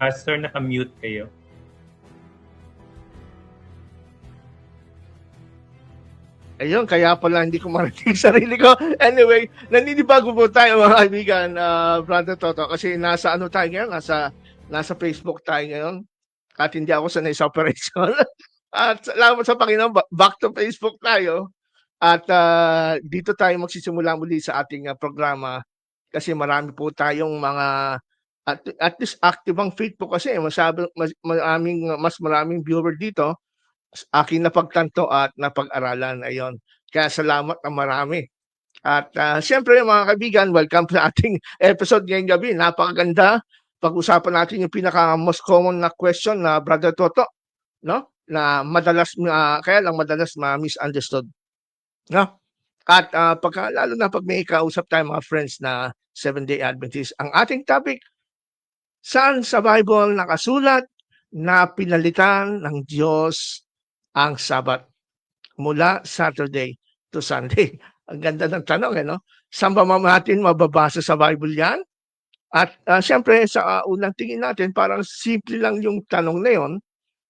Pastor, naka-mute kayo. Ayun, kaya pala hindi ko marinig sarili ko. Anyway, naninibago po tayo mga kaibigan, Brother Toto, kasi nasa ano tayo ngayon, nasa Facebook tayo ngayon. At hindi ako sanay sa operation. At salamat sa Panginoon, back to Facebook tayo. At dito tayo magsisimula muli sa ating programa kasi marami po tayong mga at least active ang faith po kasi mas maraming viewer dito aking napagtanto at napag-aralan. Ayun. Kaya salamat na marami. At siyempre mga kaibigan, welcome sa ating episode ngayong gabi. Napakaganda. Pag-usapan natin yung pinaka most common na question na Brother Toto, no? Na madalas kaya lang madalas ma-misunderstood, no? At lalo na pag may kausap tayong mga friends na Seventh-day Adventist, ang ating topic, saan sa Bible nakasulat na pinalitan ng Diyos ang Sabat mula Saturday to Sunday? Ang ganda ng tanong, no? Saan ba natin mababasa sa Bible yan? At siyempre, sa unang tingin natin, parang simple lang yung tanong na yon.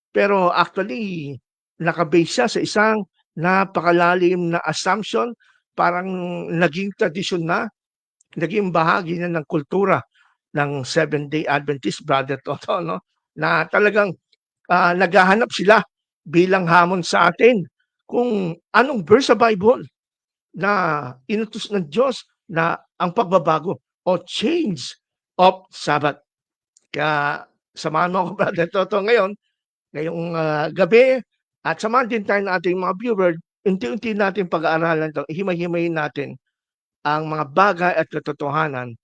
Pero actually, nakabase siya sa isang napakalalim na assumption, parang naging tradisyon na, naging bahagi na ng kultura ng Seventh-day Adventist, Brother Toto, no? Na talagang naghahanap sila bilang hamon sa atin kung anong verse sa Bible na inutos ng Diyos na ang pagbabago o change of Sabbath. Kaya samahan mo ako, Brother Toto, ngayong gabi, at samahan din tayo ng ating mga viewer, unti-unti natin pag-aaralan ito, himay-himayin natin ang mga bagay at katotohanan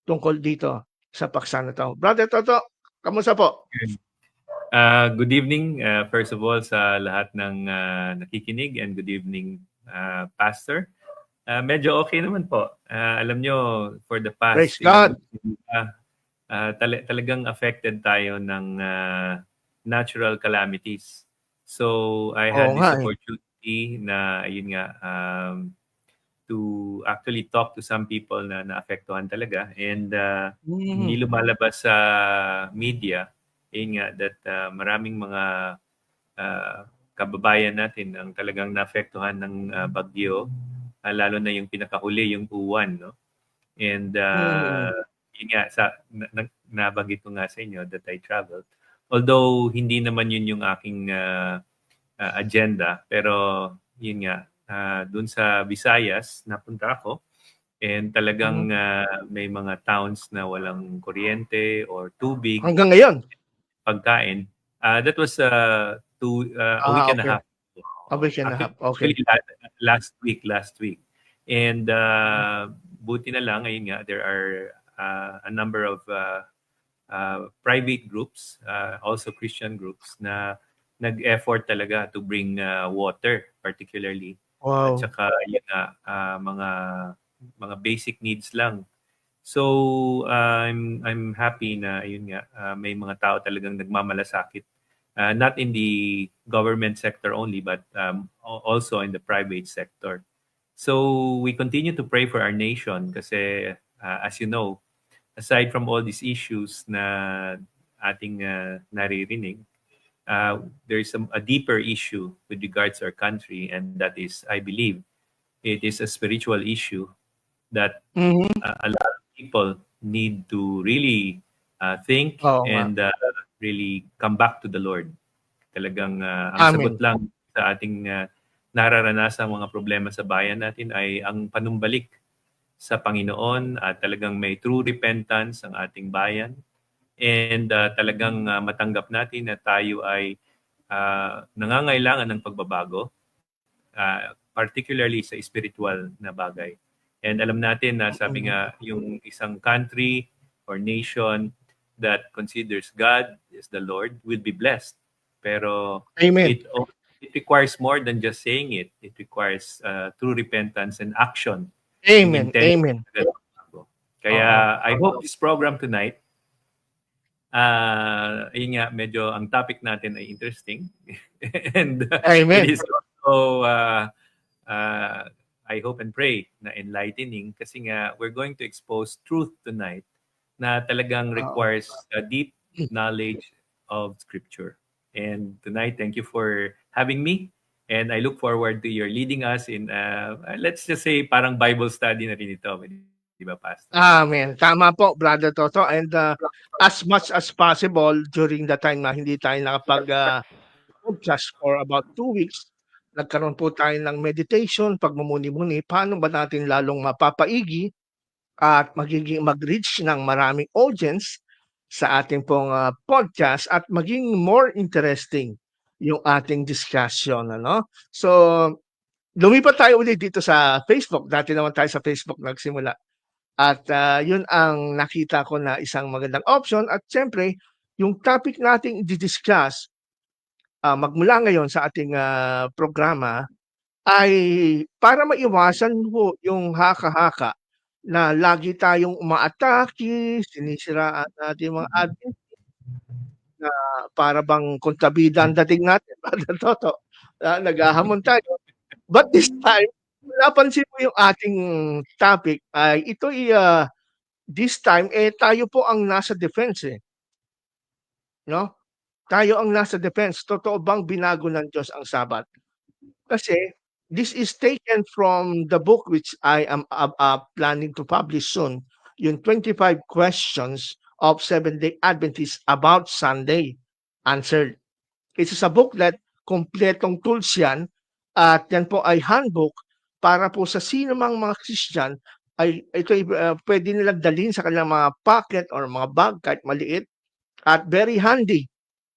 tungkol dito sa paksa na ito. Brother Toto, kamusta po? Good evening, first of all, sa lahat ng nakikinig, and good evening, Pastor. Medyo okay naman po. Alam nyo, for the past Praise God. talagang affected tayo ng natural calamities. So I had this opportunity na, ayun nga, to actually talk to some people na naapektuhan talaga, and hindi lumalabas sa media, ayun nga, that maraming mga kababayan natin ang talagang naapektuhan ng bagyo, lalo na yung pinakahuli, yung Uwan, no? And yun nga, nabanggit ko nga sa inyo that I traveled. Although hindi naman yun yung aking agenda, pero yun nga, dun sa Visayas napunta ako, and talagang may mga towns na walang kuryente or tubig. Hanggang ngayon? Pagkain. That was a week and a half. A week and a half, okay. Last week. And buti na lang, ayun nga, there are a number of private groups, also Christian groups, na nag-effort talaga to bring water, particularly. Wow. At saka yun nga, mga basic needs lang. So I'm happy na yun nga, may mga tao talagang nagmamalasakit. Not in the government sector only, but also in the private sector. So we continue to pray for our nation kasi as you know, aside from all these issues na ating naririnig, there is a deeper issue with regards to our country, and that is, I believe, it is a spiritual issue that a lot of people need to really think and really come back to the Lord. Talagang ang sagot lang sa ating nararanasang mga problema sa bayan natin ay ang panumbalik sa Panginoon, at talagang may true repentance ang ating bayan, and talagang matanggap natin na tayo ay nangangailangan ng pagbabago, particularly sa spiritual na bagay. And alam natin na sabi nga, yung isang country or nation that considers God is the Lord will be blessed. Pero it requires more than just saying it. It requires true repentance and action. Amen. Kaya I hope this program tonight, ayun nga, medyo ang topic natin ay interesting. And it is also, I hope and pray na enlightening, kasi nga we're going to expose truth tonight na talagang requires a deep knowledge of Scripture. And tonight, thank you for having me. And I look forward to your leading us in, let's just say, parang Bible study na rin ito. Di ba, Pastor? Amen. Tama po, Brother Toto. And as much as possible during the time na hindi tayo podcast for about 2 weeks, nagkaroon po tayo ng meditation, pagmumuni-muni, paano ba natin lalong mapapaigi at magiging mag-reach ng maraming audience sa ating pong podcast at maging more interesting yung ating discussion. Ano? So, lumipat tayo ulit dito sa Facebook. Dati naman tayo sa Facebook nagsimula. At yun ang nakita ko na isang magandang option. At siyempre, yung topic nating i-discuss magmula ngayon sa ating programa ay para maiwasan po yung haka-haka na lagi tayong umaatake, sinisiraan natin mga admin na para bang kontrabida ang dating natin, Brother Toto. Naghahamon tayo. But this time, napansin mo yung ating topic ay ito'y this time tayo po ang nasa defense no? Tayo ang nasa defense. Totoo bang binago ng Diyos ang Sabat? Kasi this is taken from the book which I am planning to publish soon, yung 25 questions of Seventh-day Adventists about Sunday answered. It is a booklet, kompletong tools yan, at yan po ay handbook para po sa sino mang mga Christian ay ito ay pwede nilang dalhin sa kanilang mga pocket or mga bag kahit maliit at very handy.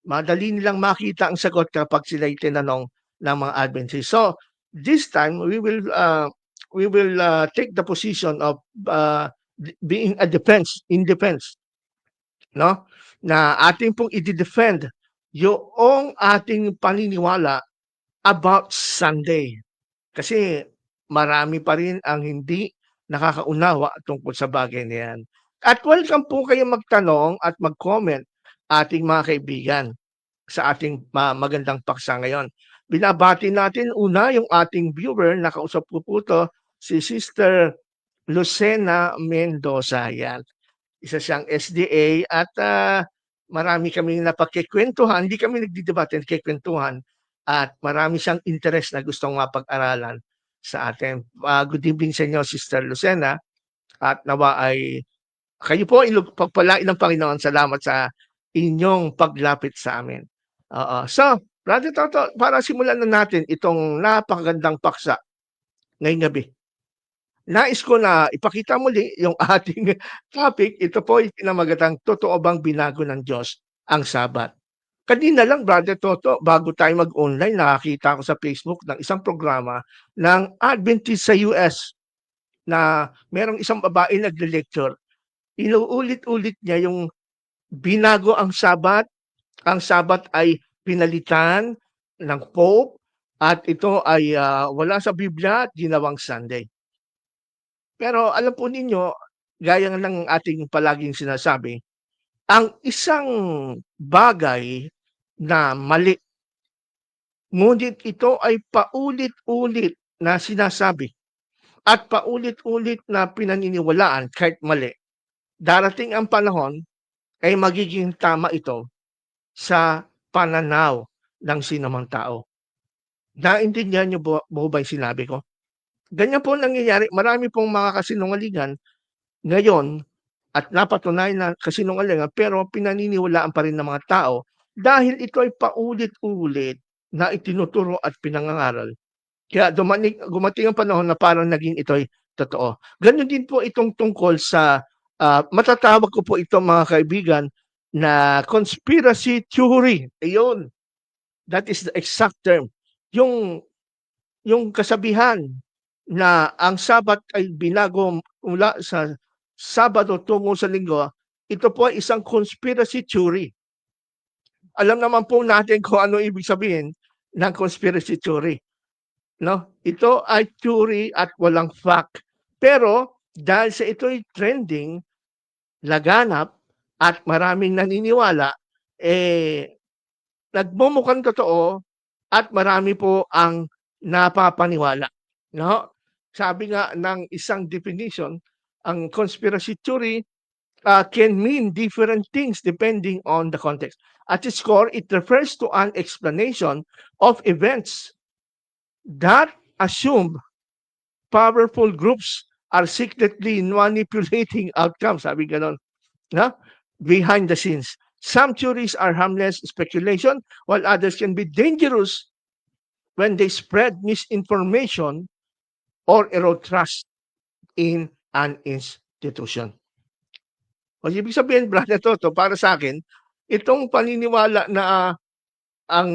Madali nilang makita ang sagot kapag sila'y tinanong ng mga Adventists. So, this time we will take the position of being a in defense, no? Na ating pong i-defend yung ating paniniwala about Sunday. Kasi marami pa rin ang hindi nakakaunawa tungkol sa bagay na yan. At welcome po kayo magtanong at mag-comment ating mga kaibigan sa ating magandang paksa ngayon. Binabati natin una yung ating viewer, nakausap ko po to, si Sister Lucena Mendoza. Yan. Isa siyang SDA at marami kaming napagkikwentuhan, hindi kami nagdidebate, nagkikwentuhan at marami siyang interest na gustong mapag-aralan sa atin. Good evening sa inyo, Sister Lucena, at nawa ay kayo po pagpalain ng Panginoon. Salamat sa inyong paglapit sa amin. So, Brother Toto, para simulan na natin itong napakagandang paksa ngayong gabi. Nais ko na ipakita muli yung ating topic. Ito po ay pinamagatang totoo bang binago ng Diyos ang Sabat? Kanina lang, Brother Toto, bago tayo mag-online, nakakita ko sa Facebook ng isang programa ng Adventist sa US na merong isang babae nagle-lecture. Inuulit-ulit niya yung binago ang Sabat. Ang Sabat ay pinalitan ng Pope at ito ay wala sa Biblia at ginawang Sunday. Pero alam po ninyo, gaya ng ating palaging sinasabi, ang isang bagay na mali, ngunit ito ay paulit-ulit na sinasabi at paulit-ulit na pinaniniwalaan kahit mali. Darating ang panahon ay magiging tama ito sa pananaw ng sinumang tao. Naintindihan niyo ba yung sinabi ko? Ganyan po nangyayari. Marami pong mga kasinungalingan ngayon at napatunayan na kasinungalingan pero pinaniniwalaan pa rin ng mga tao dahil ito ay paulit-ulit na itinuturo at pinangangaral. Kaya gumating ang panahon na parang naging ito ay totoo. Ganun din po itong tungkol sa matatawag ko po ito mga kaibigan na conspiracy theory. Ayun. That is the exact term. Yung kasabihan na ang Sabat ay binago mula sa Sabado tungo sa Linggo, ito po ay isang conspiracy theory. Alam naman po natin kung ano ibig sabihin ng conspiracy theory. No? Ito ay theory at walang fact. Pero dahil sa ito'y trending, laganap, at maraming naniniwala, nagmumukhang totoo at marami po ang napapaniwala. No? Sabi nga ng isang definition, ang conspiracy theory can mean different things depending on the context. At its core, it refers to an explanation of events that assume powerful groups are secretly manipulating outcomes, sabi ganon, no? Behind the scenes. Some theories are harmless speculation, while others can be dangerous when they spread misinformation or erode trust in an institution. O ibig sabihin, Brother Toto, para sa akin, itong paniniwala na ang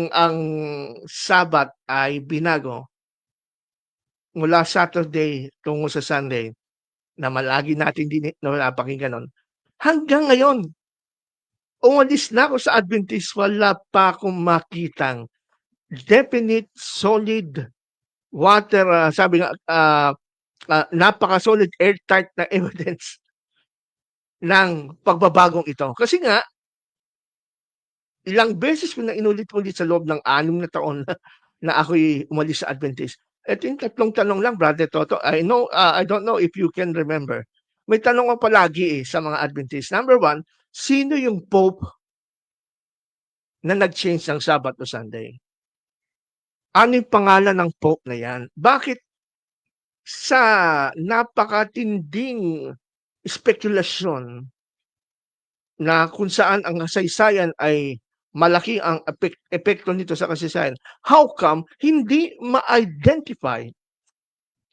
Sabat ay binago mula Saturday tungo sa Sunday, na malagi natin din na napakinggan nun, hanggang ngayon, umalis na ako sa Adventist, wala pa akong makitang definite, solid, sabi nga, napaka-solid, airtight na evidence ng pagbabagong ito. Kasi nga, ilang beses ko na inulit-ulit sa loob ng 6 na taon na ako'y umalis sa Adventist. Ito yung 3 tanong lang, Brother Toto. I don't know if you can remember. May tanong ko palagi sa mga Adventist. Number 1, sino yung Pope na nag-change ng Sabbath to Sunday? Ano yung pangalan ng Pope na yan? Bakit sa napakatinding spekulasyon na kung saan ang kasaysayan ay malaki ang epekto nito sa kasaysayan, how come hindi ma-identify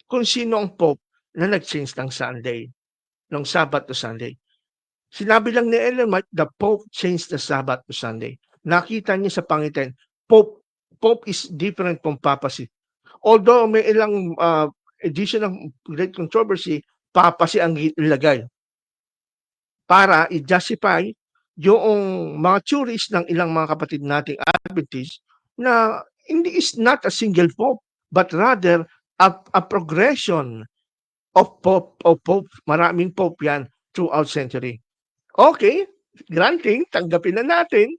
kung sino ang Pope na nag-change ng Sunday, ng Sabbath to Sunday? Sinabi lang ni Ellen White, the Pope changed the Sabbath to Sunday. Nakita niya sa pangitain, Pope is different from papacy. Although may ilang edition ng Great Controversy, papacy ang ilagay para i-justify yung mga theories ng ilang mga kapatid nating Adventist na hindi is not a single Pope, but rather a progression of Pope. Maraming Pope yan throughout century. Okay, granting, tanggapin na natin.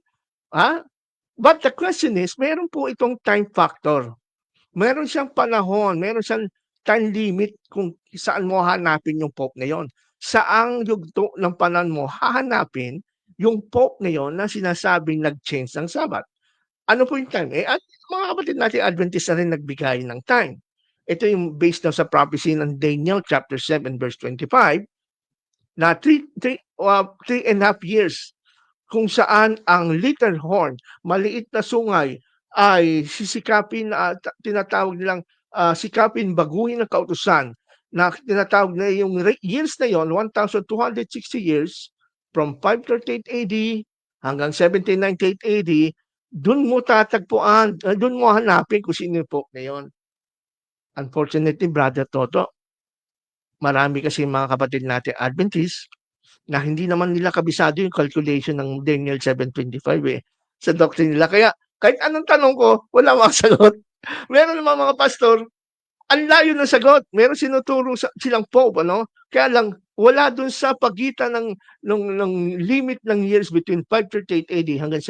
But the question is, meron po itong time factor. Meron siyang panahon, meron siyang time limit kung saan mo hanapin yung Pope na yon. Saang yugto ng panahon mo hahanapin yung Pope na yon na sinasabing nag-change ng Sabbath. Ano po yung time? At mga kapatid natin Adventist na rin nagbigay ng time. Ito yung based na sa prophecy ng Daniel chapter 7 verse 25 na 3.5 years kung saan ang little horn, maliit na sungay, ay sisikapin, tinatawag nilang sikapin baguhin ng kautusan, na tinatawag na yung years na yon, 1,260 years, from 538 AD hanggang 1798 AD, dun mo tatagpuan, dun mo hanapin kung sino yung Pope na yon. Unfortunately, Brother Toto, marami kasi mga kapatid natin Adventist na hindi naman nila kabisado yung calculation ng Daniel 7:25 sa doctrine nila. Kaya kahit anong tanong ko, wala makasagot. Meron naman mga pastor, ang layo ng sagot. Meron sinuturo silang Pope, ano? Kaya lang, wala dun sa pagitan ng limit ng years between 538 AD hanggang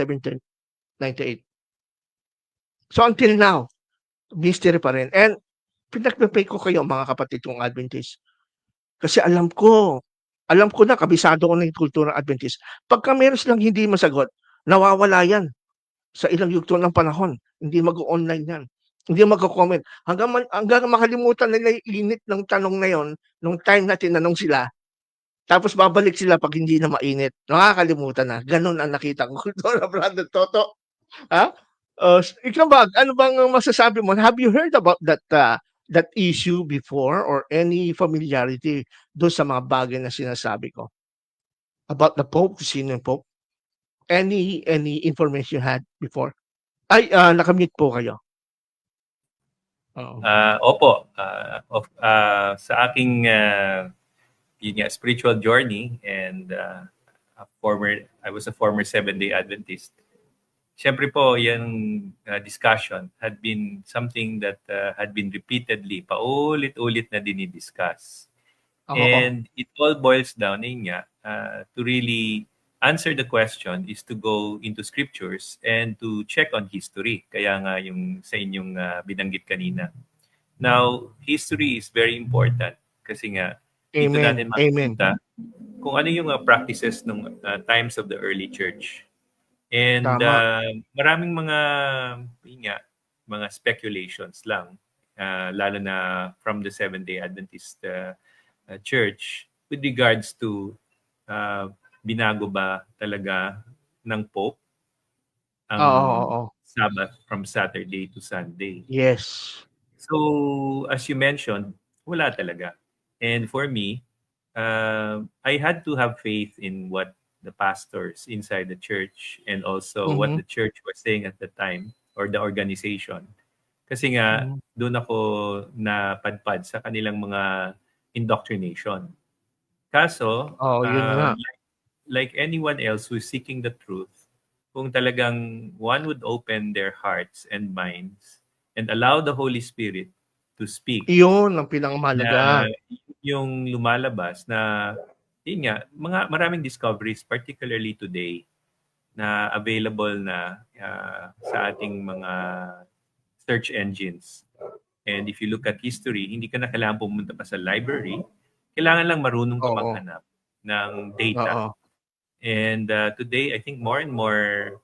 1798. So until now, mystery pa rin. And pinagpapay ko kayo mga kapatid kong Adventist. Kasi alam ko na kabisado ko na yung kultura ng Adventist. Pagka meron silang hindi masagot, nawawala yan sa ilang yugto ng panahon. Hindi mag-online yan. Hindi mag-comment. Hanggang makalimutan nila yung init ng tanong na yon, nung time na tinanong sila, tapos babalik sila pag hindi na mainit. Nakakalimutan na. Ganun ang nakita ko. Kultura, Brother Toto. Ha? Ikaw ba, ano bang masasabi mo? Have you heard about that issue before or any familiarity doon sa mga bagay na sinasabi ko? About the Pope, sino yung Pope? Any information you had before? Ay, nakamute po kayo. Opo. Sa aking spiritual journey and I was a former Seventh-day Adventist. Siyempre po, yung discussion had been something that had been repeatedly, paulit-ulit na dinidiscuss. And it all boils down to really answer the question is to go into scriptures and to check on history. Kaya nga yung sa inyong binanggit kanina. Now, history is very important kasi nga dito natin makikita kung ano yung practices ng times of the early church. And Tama. maraming yun nga, mga speculations lang, lalo na from the Seventh-day Adventist Church with regards to binago ba talaga ng Pope ang Oo, oo. Sabbath from Saturday to Sunday. Yes. So, as you mentioned, wala talaga. And for me, I had to have faith in what the pastors inside the church and also what Mhm. the church was saying at the time or the organization. Kasi nga, Mhm. doon ako napadpad sa kanilang mga indoctrination. Kaso, Oo, yun nga. like anyone else who's seeking the truth, kung talagang one would open their hearts and minds and allow the Holy Spirit to speak, Iyon ang na pinakamahalaga. yung lumalabas na, yun nga, maraming discoveries, particularly today, na available na sa ating mga search engines. And if you look at history, hindi ka na kailangan pumunta pa sa library. Kailangan lang marunong ka Oo, maghanap ng data. oo. And today, I think more and more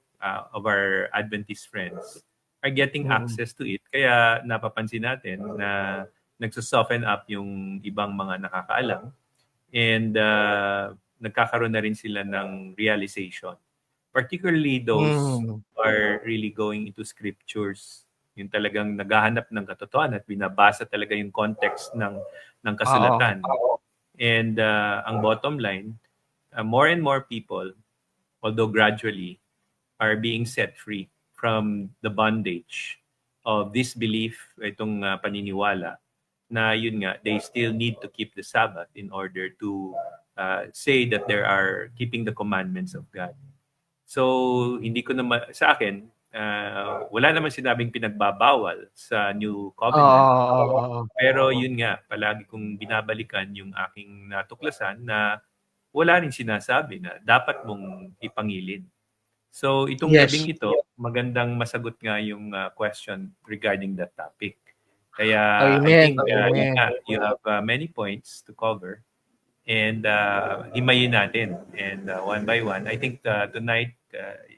of our Adventist friends are getting Mm. access to it. Kaya napapansin natin na nagsusoften up yung ibang mga nakakaalam and nagkakaroon na rin sila ng realization. Particularly those Hmm. who are really going into scriptures, yung talagang naghahanap ng katotohanan at binabasa talaga yung context ng Oo. kasulatan. And ang bottom line, more and more people, although gradually, are being set free from the bondage of this belief, itong paniniwala, na yun nga, they still need to keep the Sabbath in order to say that they are keeping the commandments of God. So, hindi ko naman, sa akin, wala naman sinabing pinagbabawal sa New Covenant. Oo, oo, oo. Pero yun nga, palagi kong binabalikan yung aking natuklasan na wala rin sinasabi na dapat mong ipangilin. So itong Yes. gabing ito, magandang masagot nga yung question regarding that topic. Kaya I Amen, think amen. you have many points to cover and himayin natin and one by one. I think tonight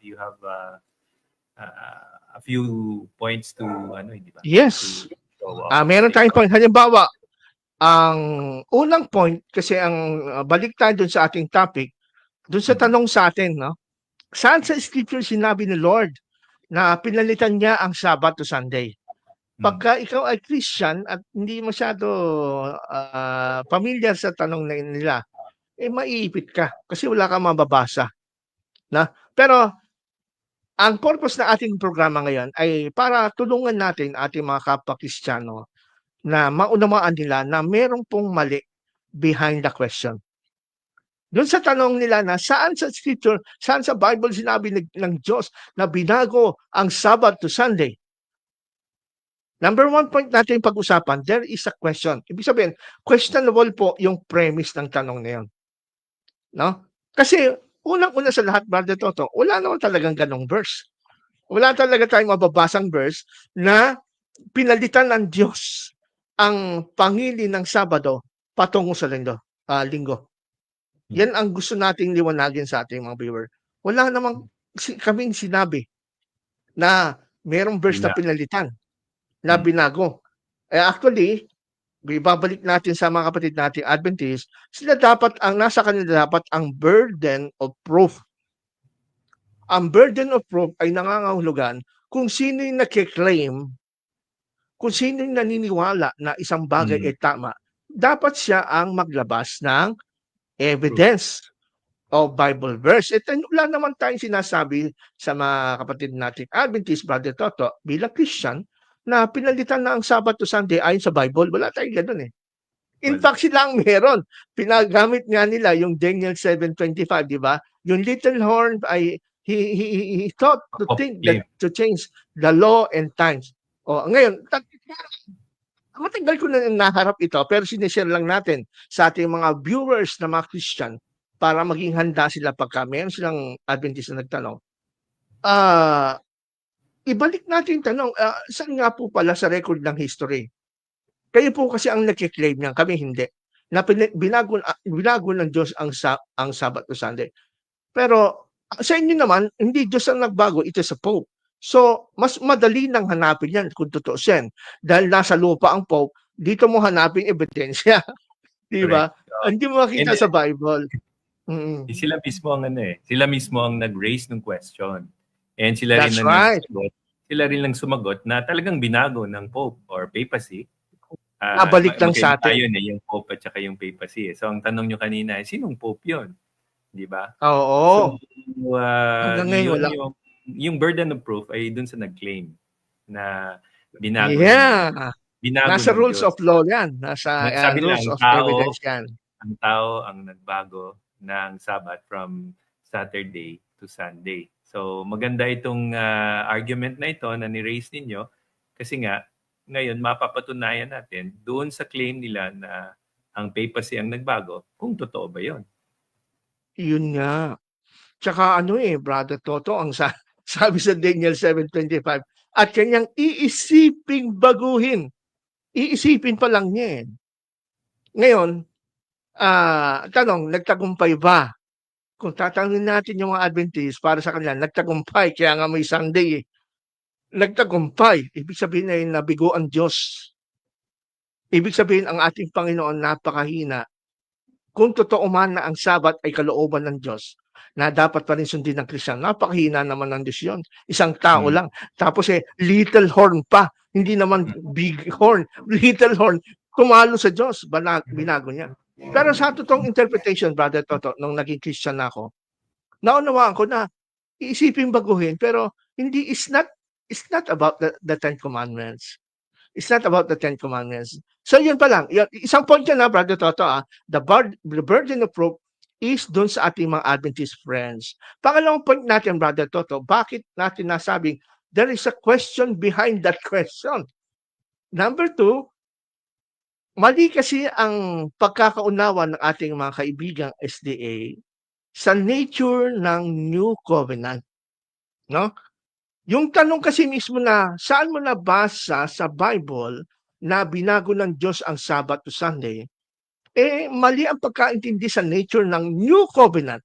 you have a few points to hindi ba? To Yes. show off. Meron tayong point. Halimbawa, ang unang point kasi ang balik tayo dun sa ating topic, dun sa Mhm. tanong sa atin, no? Saan sa scripture sinabi ni Lord na pinalitan niya ang Sabbath to Sunday? Mhm. Pagka ikaw ay Christian at hindi masyado familiar sa tanong na nila, maiipit ka kasi wala kang mababasa. Na? Pero ang purpose ng ating programa ngayon ay para tulungan natin ating mga kapwa Kristiyano na maunawaan nila na merong pong mali behind the question. Doon sa tanong nila na saan sa scripture, saan sa Bible sinabi ng Diyos na binago ang Sabbath to Sunday? Number one point natin pag-usapan, there is a question. Ibig sabihin, questionable po yung premise ng tanong na yun. No? Kasi unang-una sa lahat, Brother Toto, wala naman talagang ganong verse. Wala talaga tayong mababasang verse na pinalitan ng Diyos ang pangili ng Sabado patungo sa linggo. Yan ang gusto nating liwanagin sa ating mga viewer. Wala namang kaming sinabi na merong verse na Wala. pinalitan, na Mhm. binago. Actually, ibabalik natin sa mga kapatid nating Adventist, sila dapat nasa kanila dapat ang burden of proof. Ang burden of proof ay nangangahulugan kung sino yung nagke-claim, kung sino yung naniniwala na isang bagay Mhm. ay tama, dapat siya ang maglabas ng True. evidence o Bible verse. At wala naman tayong sinasabi sa mga kapatid nating Adventist, Brother Toto, bilang Christian, na pinalitan na ang Sabbath to Sunday ayon sa Bible. Wala tayong ganun eh. In Wala. fact, sila ang meron. Pinagamit nga nila yung Daniel 7:25, di ba? Yung little horn ay he thought to think that Claim. to change the law and times. O ngayon, matagal ko na naharap ito pero sinishare lang natin sa ating mga viewers na mga Christian para maging handa sila pagka meron silang Adventist na nagtanong. Ibalik natin yung tanong, saan nga po pala sa record ng history? Kayo po kasi ang nagki-claim niyan, kami hindi. na binago ng Diyos ang Sabbath to Sunday. Pero sa inyo naman, hindi Diyos ang nagbago, ito sa Pope. So, mas madali nang hanapin yan kung tutuusin. Dahil nasa lupa ang Pope, dito mo hanapin ebidensya. Di ba? Correct. Hindi mo makita And sa Bible. Mm. sila mismo ang sila mismo ang nag-raise ng question. And sila rin That's ang right. nagsumagot. Sila rin lang sumagot na talagang binago ng Pope or papacy. Nabalik lang sa atin. Tayo yung Pope at saka yung papacy. So ang tanong nyo kanina, sinong Pope yun? Di ba? Oo. So, Hanggang ngayon, wala. yung burden of proof ay dun sa nag-claim na binago. Yeah. Binago Nasa ng rules Diyos. of law yan. Nasa Sabi rules lang, of evidence yan. Ang tao ang nagbago ng Sabbath from Saturday to Sunday. So maganda itong argument na ito na ni-raise ninyo kasi nga ngayon mapapatunayan natin doon sa claim nila na ang papacy ang nagbago kung totoo ba yon. Yun nga. Tsaka Brother Toto, ang sabi sa Daniel 7:25, at kanyang iisiping baguhin. Iisipin pa lang niya. Ngayon, tanong, nagtagumpay ba? Kung tatanungin natin yung mga Adventist, para sa kanila, nagtagumpay, kaya nga may Sunday. Nagtagumpay, ibig sabihin ay nabigo ang Diyos. Ibig sabihin ang ating Panginoon napakahina. Kung totoo man na ang Sabat ay kalooban ng Diyos, na dapat pa rin sundin ng Kristiyan, napakahina naman ng Diyos yun. Isang tao lang. Tapos little horn pa. Hindi naman big horn. Little horn. Tumalo sa Diyos. Binago niya. Pero sa totoong interpretation, Brother Toto, nung naging Christian na ako, naunawaan ko na iisipin baguhin, pero hindi, it's not about the Ten Commandments. It's not about the Ten Commandments. So yun pa lang. Isang point yan na, Brother Toto, the burden of proof is dun sa ating mga Adventist friends. Pangalawang point natin, Brother Toto, bakit natin nasabing there is a question behind that question? Number 2, mali kasi ang pagkakaunawa ng ating mga kaibigang SDA sa nature ng New Covenant. No? Yung tanong kasi mismo na saan mo nabasa sa Bible na binago ng Diyos ang Sabbath to Sunday, mali ang pagkaintindi sa nature ng New Covenant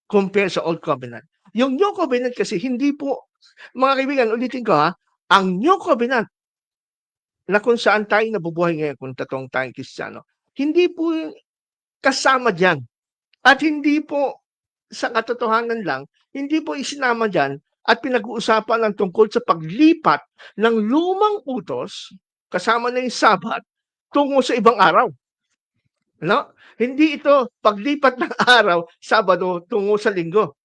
compared sa Old Covenant. Yung New Covenant kasi hindi po, mga kaibigan, ulitin ko ang New Covenant na kung saan tayo nabubuhay ngayon kung totoong tayong Kristiyano, hindi po kasama dyan. At hindi po sa katotohanan lang, hindi po isinama dyan at pinag-uusapan ng tungkol sa paglipat ng lumang utos, kasama na yung Sabat, tungo sa ibang araw. No? Hindi ito paglipat ng araw, Sabado, tungo sa Linggo.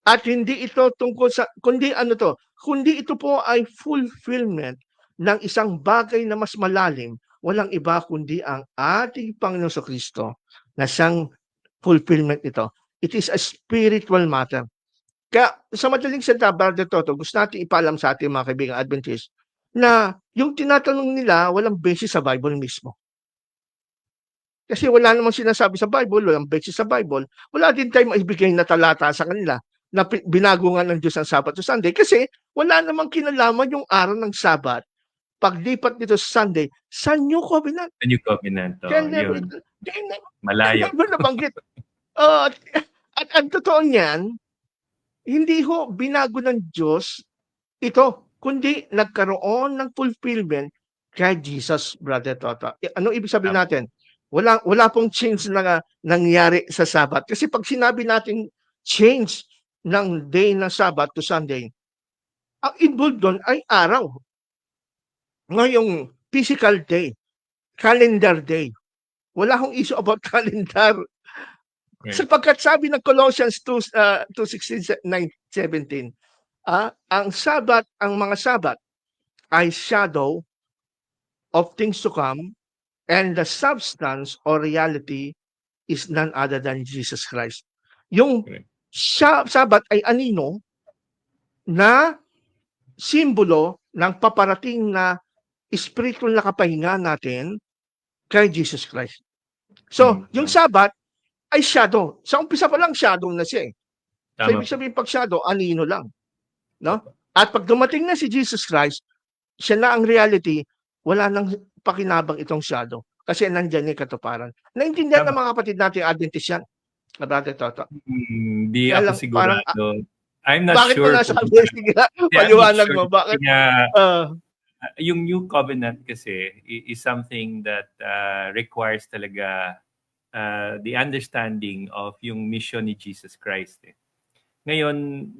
At hindi ito tungkol sa, kundi ito po ay fulfillment ng isang bagay na mas malalim, walang iba kundi ang ating Panginoon sa Kristo na siyang fulfillment ito. It is a spiritual matter. Kaya sa madaling salita, Brother Toto, gusto natin ipaalam sa ating mga kaibigang Adventist na yung tinatanong nila walang basis sa Bible mismo. Kasi wala namang sinasabi sa Bible, walang basis sa Bible. Wala din tayong maibigay na talata sa kanila na binago nga ng Diyos ang Sabbath to Sunday kasi wala namang kinalaman yung araw ng Sabbath paglipat nito sa Sunday sa New Covenant. The New Covenant. Yun. Malayo. Never nabanggit. At ang totoo niyan, hindi ho binago ng Diyos ito, kundi nagkaroon ng fulfillment kay Jesus, Brother Toto. Ano ibig sabihin natin? Wala pong change na nangyari sa Sabbath. Kasi pag sinabi natin change ng day ng Sabbath to Sunday, ang involved doon ay araw. Ngayong physical day, calendar day. Wala akong issue about calendar. Right. Sapagkat sabi ng Colossians 2:16-17, ang Sabbath, ang mga Sabbath ay shadow of things to come, and the substance or reality is none other than Jesus Christ. Yung Sabbath ay anino na simbolo ng paparating na spiritual na kapahinga natin kay Jesus Christ. So, yung Sabbath ay shadow. Sa umpisa pa lang shadow na siya. So, ibig sabihin pag shadow, anino lang. No? At pag dumating na si Jesus Christ, siya na ang reality, wala nang pakinabang itong shadow. Kasi nandiyan yung katuparan. Naintindihan ng Tama. mga kapatid nating Adventist yan, Brother Toto. Di Kaya ako lang parang, sigurado. I'm not bakit mo sure kung nasabi? Sige nga, kasi I'm not paliwanag sure mo, kasi bakit? nga Ah, yung new covenant kasi is something that requires talaga the understanding of yung mission ni Jesus Christ. Eh. Ngayon,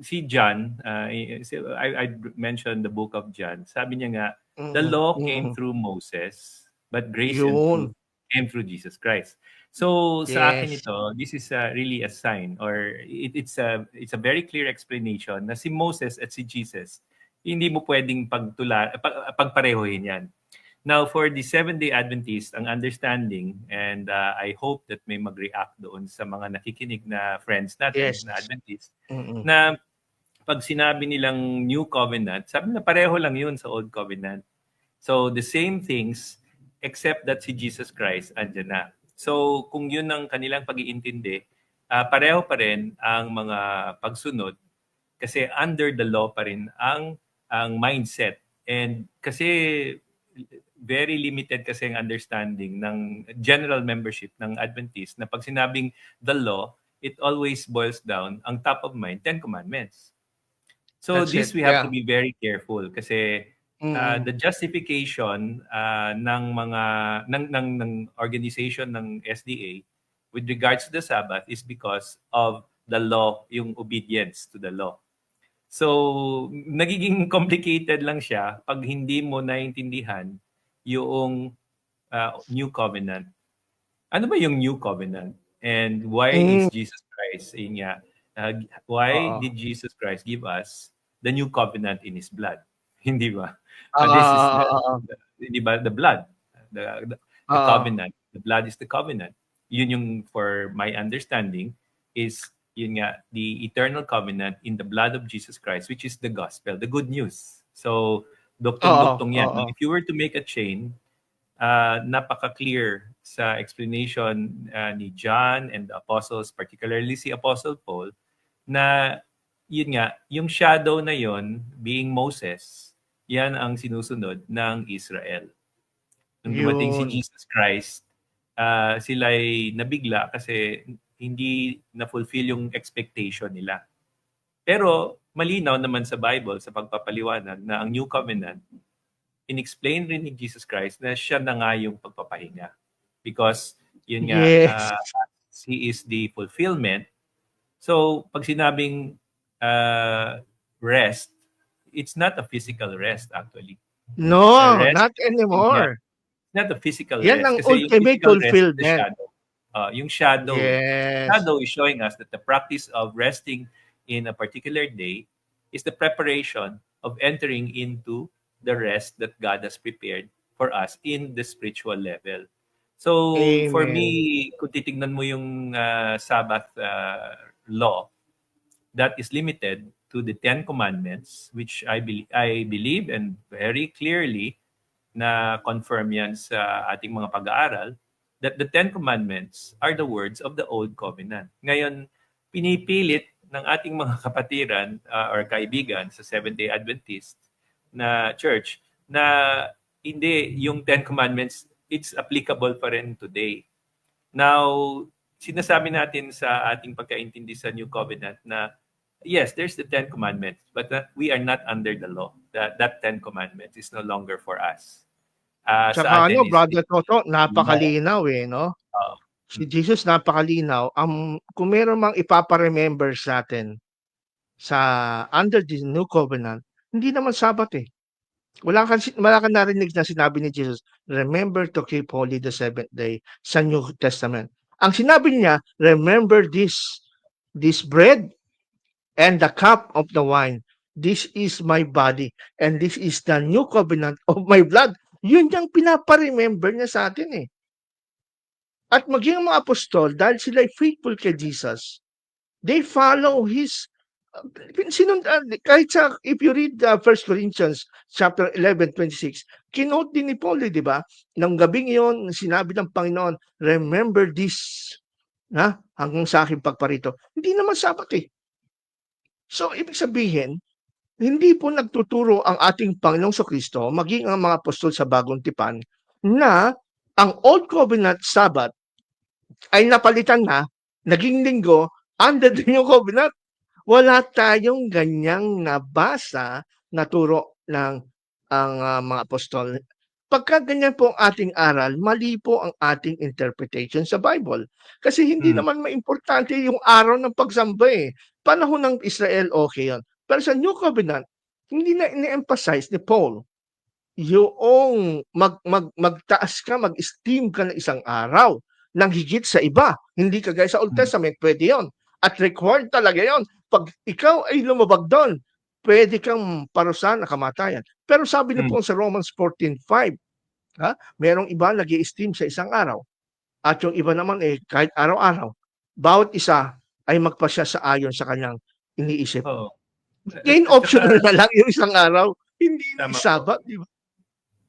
si John, I mentioned the book of John, sabi niya nga, the mm, law came mm. through Moses, but grace and truth Yun. came through Jesus Christ. So sa akin Yes. ito, this is really a sign or it's a very clear explanation na si Moses at si Jesus, hindi mo pwedeng pagparehohin yan. Now, for the Seventh-day Adventist, ang understanding, and I hope that may mag-react doon sa mga nakikinig na friends natin Yes. na Adventist, Mm. na pag sinabi nilang New Covenant, sabi na pareho lang yun sa Old Covenant. So, the same things, except that si Jesus Christ andyan na. So, kung yun ang kanilang pag-iintindi, pareho pa rin ang mga pagsunod kasi under the law pa rin ang mindset. And kasi very limited kasi ang understanding ng general membership ng Adventist na pag sinabing the law, it always boils down, ang top of mind, Ten Commandments. So That's this it. we have to Yeah. be very careful kasi Mm. the justification ng mga ng organization ng SDA with regards to the Sabbath is because of the law, yung obedience to the law. So, nagiging complicated lang siya pag hindi mo naintindihan yung New Covenant. Ano ba yung New Covenant? And why is Mm. Jesus Christ, yun nga, why Oo. did Jesus Christ give us the New Covenant in His blood? Hindi ba? This is Oo, oo, di ba, the blood, the oo. covenant. The blood is the covenant. Yun yung, for my understanding, is yun nga, the eternal covenant in the blood of Jesus Christ, which is the gospel, the good news. So, Oo, duktong-duktong yan. oo. If you were to make a chain, napaka-clear sa explanation ni John and the apostles, particularly si Apostle Paul, na yun nga, yung shadow na yon being Moses, yan ang sinusunod ng Israel. Nung dumating si Yun. Jesus Christ, sila'y nabigla kasi hindi na-fulfill yung expectation nila. Pero malinaw naman sa Bible, sa pagpapaliwanag, na ang New Covenant, in-explain rin ni Jesus Christ na siya na nga yung pagpapahinga. Because, yun nga, Yes. He is the fulfillment. So, pag sinabing rest, it's not a physical rest actually. No, Rest, not yeah, anymore. not a physical Yan rest. ang Kasi yung ultimate physical rest is the fulfillment. shadow. Yung shadow. Yes. Shadow is showing us that the practice of resting in a particular day is the preparation of entering into the rest that God has prepared for us in the spiritual level. So for Amen. me, kung titignan mo yung Sabbath law, that is limited to the Ten Commandments, which I believe and very clearly na confirm yan sa ating mga pag-aaral, that the Ten Commandments are the words of the Old Covenant. Ngayon, pinipilit ng ating mga kapatiran or kaibigan sa Seventh-day Adventist na church na hindi yung Ten Commandments, it's applicable pa rin today. Now, sinasabi natin sa ating pagkaintindi sa New Covenant na yes, there's the Ten Commandments, but we are not under the law. That Ten Commandments is no longer for us. Sa Tsaka atin ano, is Brother Toto, law. napakalinaw no? Uh, Si Jesus napakalinaw. Kung meron mang ipapa-remember sa atin sa under the new covenant, hindi naman Sabbath eh. Wala kang narinig na sinabi ni Jesus, remember to keep holy the seventh day sa New Testament. Ang sinabi niya, remember this bread and the cup of the wine. This is my body and this is the new covenant of my blood. Yun yung pinapa-remember niya sa atin eh. At maging ang mga apostol, dahil sila faithful kay Jesus, they follow his kahit sa if you read 1 Corinthians chapter 11:26, kinote din ni Paul, di ba? Nang gabing iyon, sinabi ng Panginoon, remember this, hanggang sa aking pagparito. Hindi naman sapat eh. So, ibig sabihin, hindi po nagtuturo ang ating Panginoong Kristo, maging ang mga apostol sa bagong tipan, na ang Old Covenant Sabbath ay napalitan na, naging linggo, under the New Covenant. Wala tayong ganyang nabasa na turo ng mga apostol. Pagka ganyan po ang ating aral, mali po ang ating interpretation sa Bible. Kasi hindi Mm. naman maimportante yung araw ng pagsamba eh. Panahon ng Israel, okay yun. Pero sa New Covenant, hindi na ini-emphasize ni Paul yung magtaas ka, mag-esteem ka ng isang araw ng higit sa iba. Hindi kagaya sa Old Mm. Testament, pwede yon. At required talaga yon. Pag ikaw ay lumabag doon, pwede kang parusahan na kamatayan. Pero sabi ni Mm. Paul sa Romans 14:5, merong iba nag-i-esteem sa isang araw. At yung iba naman kahit araw-araw. Bawat isa ay magpasya sa ayon sa kanyang iniisip. Oo. Ngayon, At saka optional na lang yung isang araw. Hindi na tama po. isabat, di ba?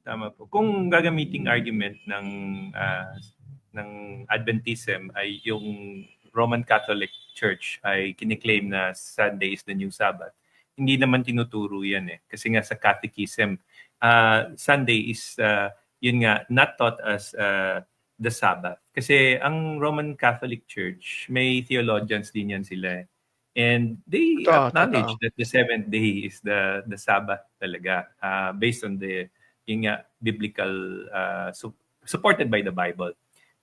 Tama po. Kung gagamiting argument ng Adventism ay yung Roman Catholic Church ay kiniklaim na Sunday is the new Sabbath. Hindi naman tinuturo yan eh. Kasi nga sa Catechism, Sunday is, yun nga, not taught as the Sabbath. Kasi ang Roman Catholic Church, may theologians din yan sila eh. And they acknowledge Totoo. that the seventh day is the Sabbath talaga, based on the yung nga biblical, supported by the Bible.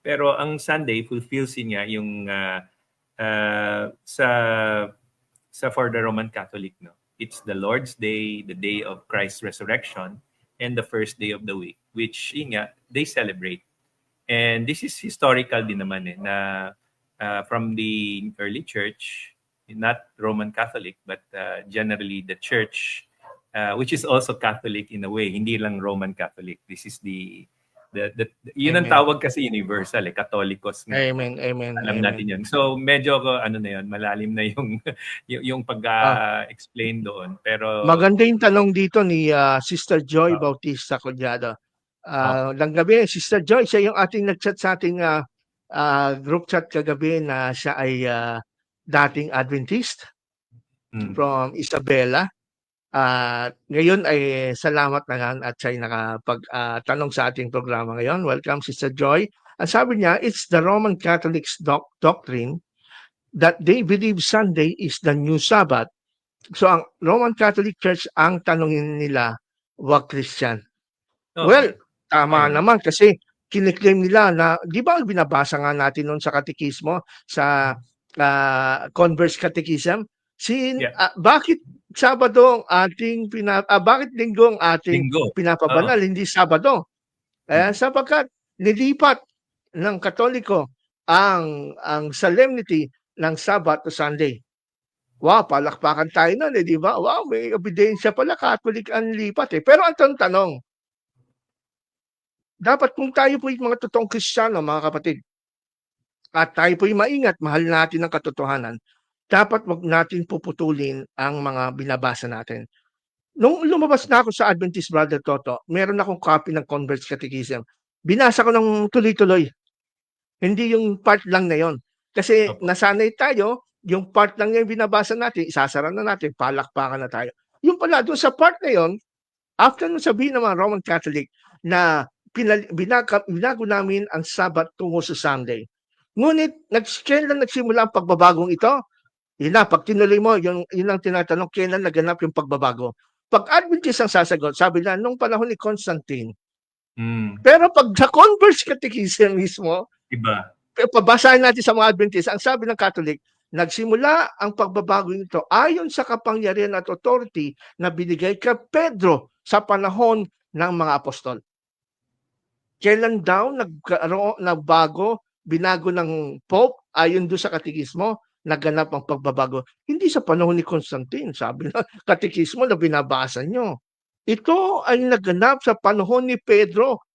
Pero ang Sunday fulfills yun nga yung sa for the Roman Catholic, no, it's the Lord's Day, the day of Christ's resurrection, and the first day of the week, which yun nga they celebrate. And this is historical din naman eh, na from the early church, not Roman Catholic, but generally the church, which is also Catholic in a way, hindi lang Roman Catholic. This is yun ang Amen. tawag kasi universal eh, Catholicos nga. Amen, amen, Alam amen. natin yun. So medyo ano na yun, malalim na yung yung pag-explain doon. Pero Maganda yung tanong dito ni Sister Joy uh, Bautista Collado. uh, Lang gabi, Sister Joy, siya yung ating nag-chat sa ating group chat kagabi na siya ay dating Adventist from Isabela. Ngayon ay salamat na nga at siya nakapag-tanong sa ating programa ngayon. Welcome, Sister Joy. Ang sabi niya, it's the Roman Catholics doctrine that they believe Sunday is the new Sabbath. So ang Roman Catholic Church ang tanongin nila, wag Christian. Well, tama ayun. naman kasi kiniklaim nila na, di ba binabasa nga natin noon sa katekismo, sa Converse Catechism, bakit Sabado ang ating bakit Linggo ang ating Linggo. pinapabanal, hindi Sabado? Sapagkat nilipat ng Katoliko ang solemnity ng Sabbath to Sunday. Wow, palakpakan tayo nun di ba? Wow, may ebidensya pala, Catholic ang lipat eh. Pero ang tanong, dapat kung tayo po yung mga totoong Kristiyano, mga kapatid, at tayo po yung maingat, mahal natin ang katotohanan, dapat wag natin puputulin ang mga binabasa natin. Nung lumabas na ako sa Adventist Brother Toto, meron akong copy ng Converse Catechism. Binasa ko ng tuloy-tuloy. Hindi yung part lang na yon. Kasi nasanay tayo, yung part lang yung binabasa natin, isasara na natin, palakpakan na tayo. Yung pala, doon sa part na yon, after nung sabihin ng mga Roman Catholic na binago namin ang Sabbath tungo sa Sunday. Ngunit, kailan nagsimula ang pagbabagong ito? Yun na, pag tinuloy mo, yun ang tinatanong, kailan naganap yung pagbabago? Pag Adventist ang sasagot, sabi na, nung panahon ni Constantine. Pero pag sa Converse Catechism mismo, iba. Pabasahin natin sa mga Adventist, ang sabi ng Catholic, nagsimula ang pagbabago nito ayon sa kapangyarihan at authority na binigay kay Pedro sa panahon ng mga apostol. Kailan daw nagbago, binago ng Pope ayon doon sa katekismo, naganap ang pagbabago? Hindi sa panahon ni Constantine, sabi ng katekismo na binabasa nyo. Ito ay naganap sa panahon ni Pedro.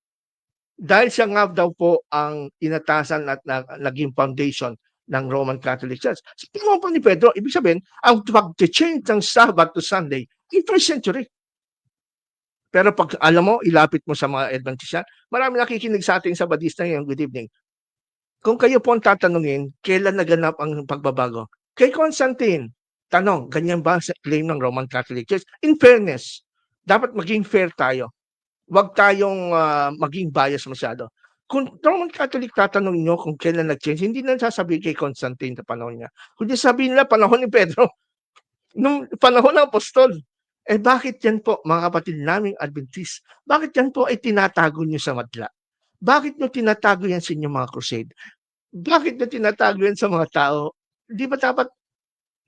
Dahil siya nga daw po ang inatasan at naging foundation ng Roman Catholic Church. Sa panahon pa ni Pedro, ibig sabihin, ang pag-change ng Sabbath to Sunday, in first century. Pero pag alam mo, ilapit mo sa mga Adventist, marami nakikinig sa ating Sabadista ngayon, good evening. Kung kayo po ang tatanungin, kailan naganap ang pagbabago? Kay Constantine, tanong, ganyan ba sa claim ng Roman Catholic Church? In fairness, dapat maging fair tayo. Huwag tayong maging bias masyado. kung Roman Catholic tatanungin niyo kung kailan nag-change, hindi na sasabihin kay Constantine sa panahon niya, kundi sabihin nila panahon ni Pedro, nung panahon ng apostol. Eh bakit yan po, mga kapatid naming Adventist, bakit yan po ay tinatago niyo sa madla? Bakit niyo tinatago yan sa inyong mga crusade? Bakit niyo tinatago yan sa mga tao? Di ba dapat,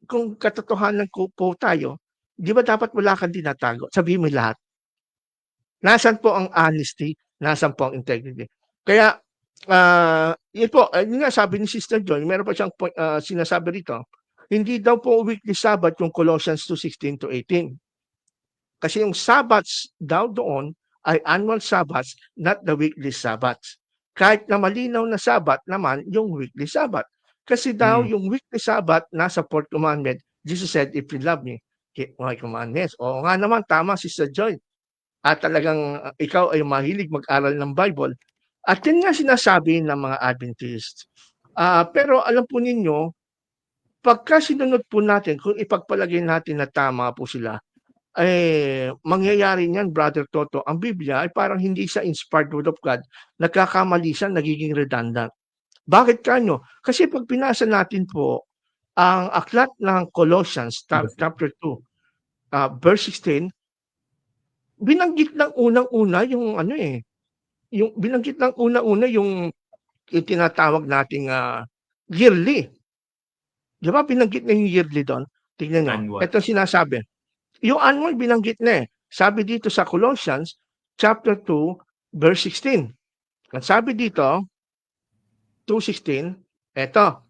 kung katotohanan po tayo, di ba dapat wala kang tinatago? Sabihin mo lahat. Nasaan po ang honesty? Nasaan po ang integrity? Kaya, yun po, yun nga sabi ni Sister Joy, meron pa siyang sinasabi rito, hindi daw po weekly Sabbath yung Colossians 2:16 to 18. Kasi yung Sabbaths daw doon ay annual Sabbaths, not the weekly Sabbaths. Kahit na malinaw na Sabbath naman yung weekly Sabbath. Kasi daw yung weekly Sabbath nasa 4th commandment, Jesus said, if you love me, keep my commandments. Oo nga naman, tama Sister Joy. At talagang ikaw ay mahilig mag-aral ng Bible. At yun nga sinasabi ng mga Adventist. Pero alam po ninyo, pagka sinunod po natin, kung ipagpalagay natin na tama po sila, mangyayari niyan, Brother Toto, ang Biblia ay parang hindi siya inspired word of God, nagkakamali siya, nagiging redundant. Bakit kanyo? Kasi pag pinasa natin po ang aklat ng Colossians chapter 2, verse 16, binanggit lang unang-una yung yung binanggit lang unang-una yung tinatawag nating yearly. Di ba binanggit na yung yearly doon? Tingnan nyo. Annual. Ito sinasabi. Yung annual binanggit na eh. Sabi dito sa Colossians chapter 2 verse 16. Ang sabi dito 2:16, eto.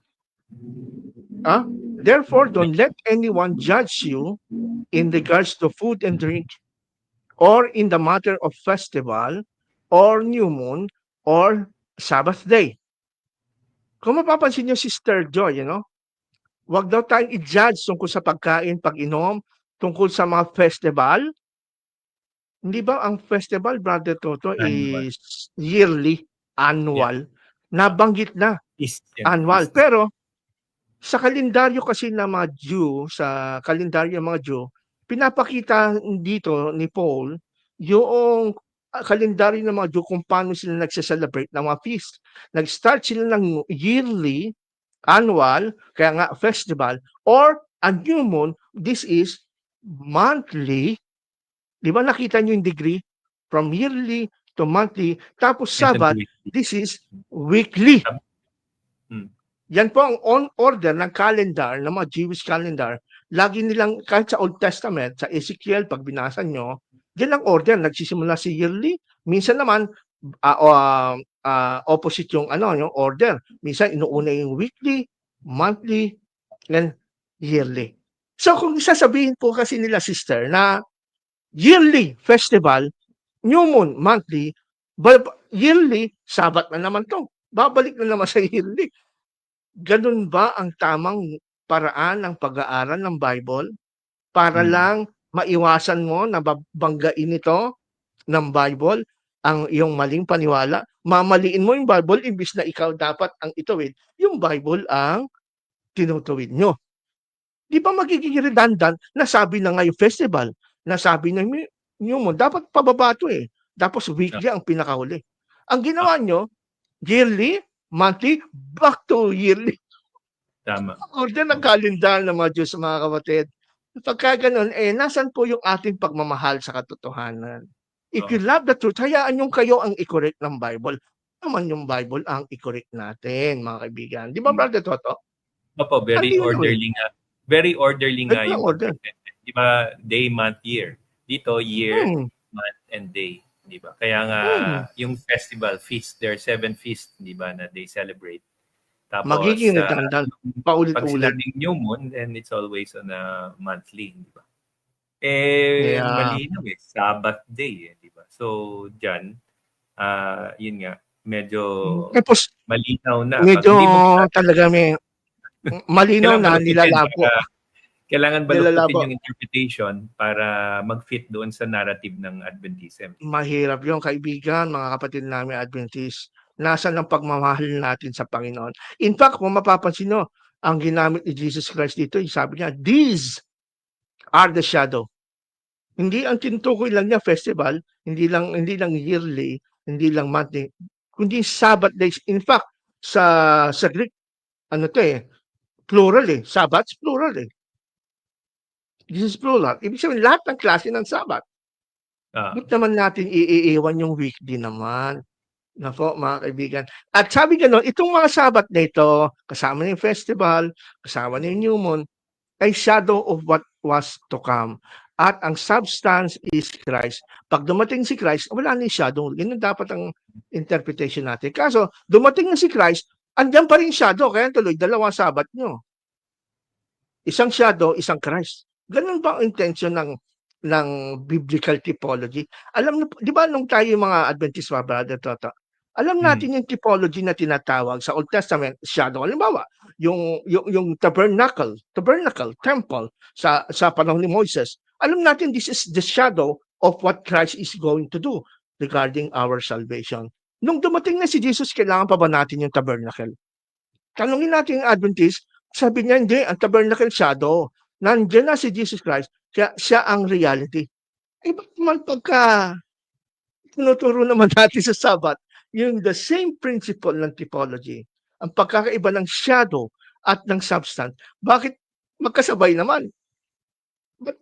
Therefore, don't let anyone judge you in regards to food and drink, or in the matter of festival, or new moon, or Sabbath day. Kung mapapansin niyo, Sister Joy, wag daw tayong i-judge tungkol sa pagkain, pag-inom, tungkol sa mga festival. Hindi ba ang festival, Brother Toto, Annual. is yearly, annual? Nabanggit na, annual. Feast. Pero sa kalendaryo kasi ng mga Jew, sa kalendaryo ng mga Jew, pinapakita dito ni Paul yung kalendaryo ng mga Jew kung paano sila nagse-celebrate ng mga feast. Nag-start sila ng yearly, annual, kaya nga festival, or a new moon, this is monthly. Di ba nakita nyo yung degree? From yearly to monthly. Tapos Sabbath, this is weekly. Yan po ang on order ng calendar, ng mga Jewish calendar. Lagi nilang, kahit sa Old Testament, sa Ezekiel, pag binasa nyo, yan ang order. Nagsisimula si yearly. Minsan naman, opposite yung, yung order. Minsan, inuuna yung weekly, monthly, and yearly. So, kung sasabihin po kasi nila, sister, na yearly festival, new moon, monthly, yearly, Sabbath na naman to. Babalik na naman sa yearly. Ganun ba ang tamang paraan ng pag-aaral ng Bible para lang maiwasan mo na babanggain ito ng Bible ang iyong maling paniwala? Mamaliin mo yung Bible imbis na ikaw dapat ang ituwid, yung Bible ang tinutuwid nyo. Di ba magiging redundant? Nasabi na nga yung festival, nasabi na yung mo, dapat pababa ito eh. Tapos weekly ang pinakahuli. Ang ginawa nyo, yearly, monthly, back to yearly. Tama. Order ng kalendar ng mga Diyos, mga kapatid. Pagka ganun, nasan po yung ating pagmamahal sa katotohanan? If you love the truth, hayaan yung kayo ang i-correct ng Bible. Naman yung Bible ang i-correct natin, mga kaibigan. Di ba, Brother Toto? Opo, very orderly nga. Very orderly nga yung order. Di ba, day, month, year. Dito, year, month, and day. Di ba? Kaya nga, yung festival, feast, there are 7 feasts, di ba, na they celebrate. Tapos, magiging redundant, paulit-ulit. Pag sinabing new moon, then it's always on a monthly, di ba? Malinaw Sabbath day, di ba? So, dyan, yun nga, medyo tapos, malinaw na. Medyo talaga may malinaw na nilalabo. Kailangan balutin yung interpretation para mag-fit doon sa narrative ng Adventism. Mahirap yung kaibigan, mga kapatid namin Adventist. Nasaan ang pagmamahal natin sa Panginoon? In fact, kung mapapansin nyo, ang ginamit ni Jesus Christ dito, sabi niya, these are the shadow. Hindi ang tinutukoy lang niya festival, hindi lang yearly, hindi lang monthly, kundi Sabbath days. In fact, sa Greek, ano to eh, plural eh. Sabbaths, plural eh. This is plural. Ibig sabihin, lahat ng klase ng Sabbath. Ah, Ba't naman natin iiwan yung weekday naman? Nako, mga kaibigan. At sabi gano'n, itong mga Sabbath na ito, kasama ng festival, kasama ng new moon, ay shadow of what was to come. At ang substance is Christ. Pag dumating si Christ, wala na yung shadow. Ganun dapat ang interpretation natin. Kaso, dumating na si Christ, andyan pa rin shadow. Kaya tuloy, dalawa Sabbath nyo. Isang shadow, isang Christ. Ganun ba ang intention ng biblical typology? Alam niyo, di ba nung tayo yung mga Adventist mga brother Toto, alam mm, natin yung typology na tinatawag sa Old Testament shadow. Halimbawa, yung tabernacle, temple sa panahon ni Moses. Alam natin this is the shadow of what Christ is going to do regarding our salvation. Nung dumating na si Jesus, kailangan pa ba natin yung tabernacle? Tanungin natin yung Adventist, sabi niya, hindi, ang tabernacle shadow. Nandiyan na si Jesus Christ, siya ang reality. Eh, ba't naman pagka tinuturo naman natin sa Sabbath, yung the same principle ng typology, ang pagkakaiba ng shadow at ng substance, bakit magkasabay naman? Ba't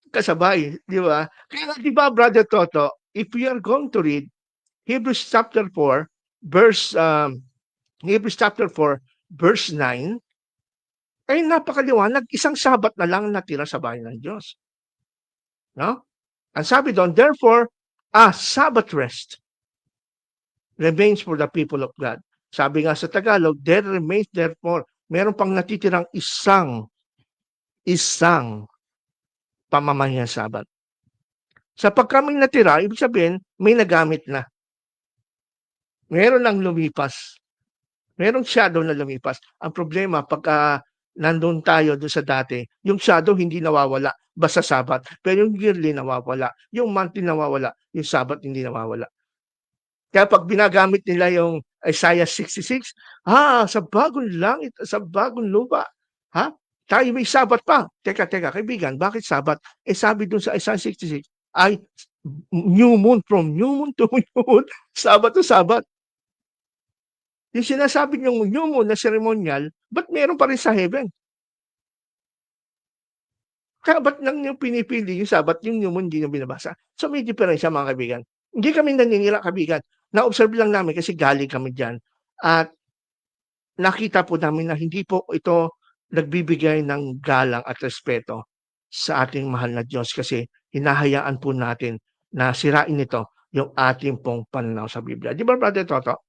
kasabay, di ba? Kaya di ba, Brother Toto, if we are going to read Hebrews chapter 4, verse Hebrews chapter 4, verse 9, ay napakaliwanag, isang Sabat na lang natira sa bahay ng Diyos. No? Ang sabi doon, therefore, a Sabbath rest remains for the people of God. Sabi nga sa Tagalog, there remains therefore, meron pang natitirang isang pamamahayang Sabat. Sa pagkaming natira, ibig sabihin, may nagamit na. Meron nang lumipas. Merong shadow na lumipas. Ang problema, pagka nandun tayo doon sa dati, yung shadow hindi nawawala, basta Sabat. Pero yung yearly nawawala, yung monthly nawawala, yung Sabat hindi nawawala. Kaya pag binagamit nila yung Isaiah 66, sa bagong langit, sa bagong lupa, tayo may Sabat pa. Teka, kaibigan, bakit Sabat? Sabi dun sa Isaiah 66, ay new moon, from new moon to new moon, Sabat to Sabat. Yung sinasabi niyong new moon na ceremonial, ba't meron pa rin sa heaven? Kaya ba't lang yung pinipili yung Sabat, yung new moon hindi nyo binabasa? So may diferensya mga kaibigan. Hindi kami naninira kaibigan. Na-observe lang namin kasi galing kami dyan. At nakita po namin na hindi po ito nagbibigay ng galang at respeto sa ating mahal na Diyos kasi hinahayaan po natin na sirain ito yung ating pong pananaw sa Biblia. Di ba, Brother Toto?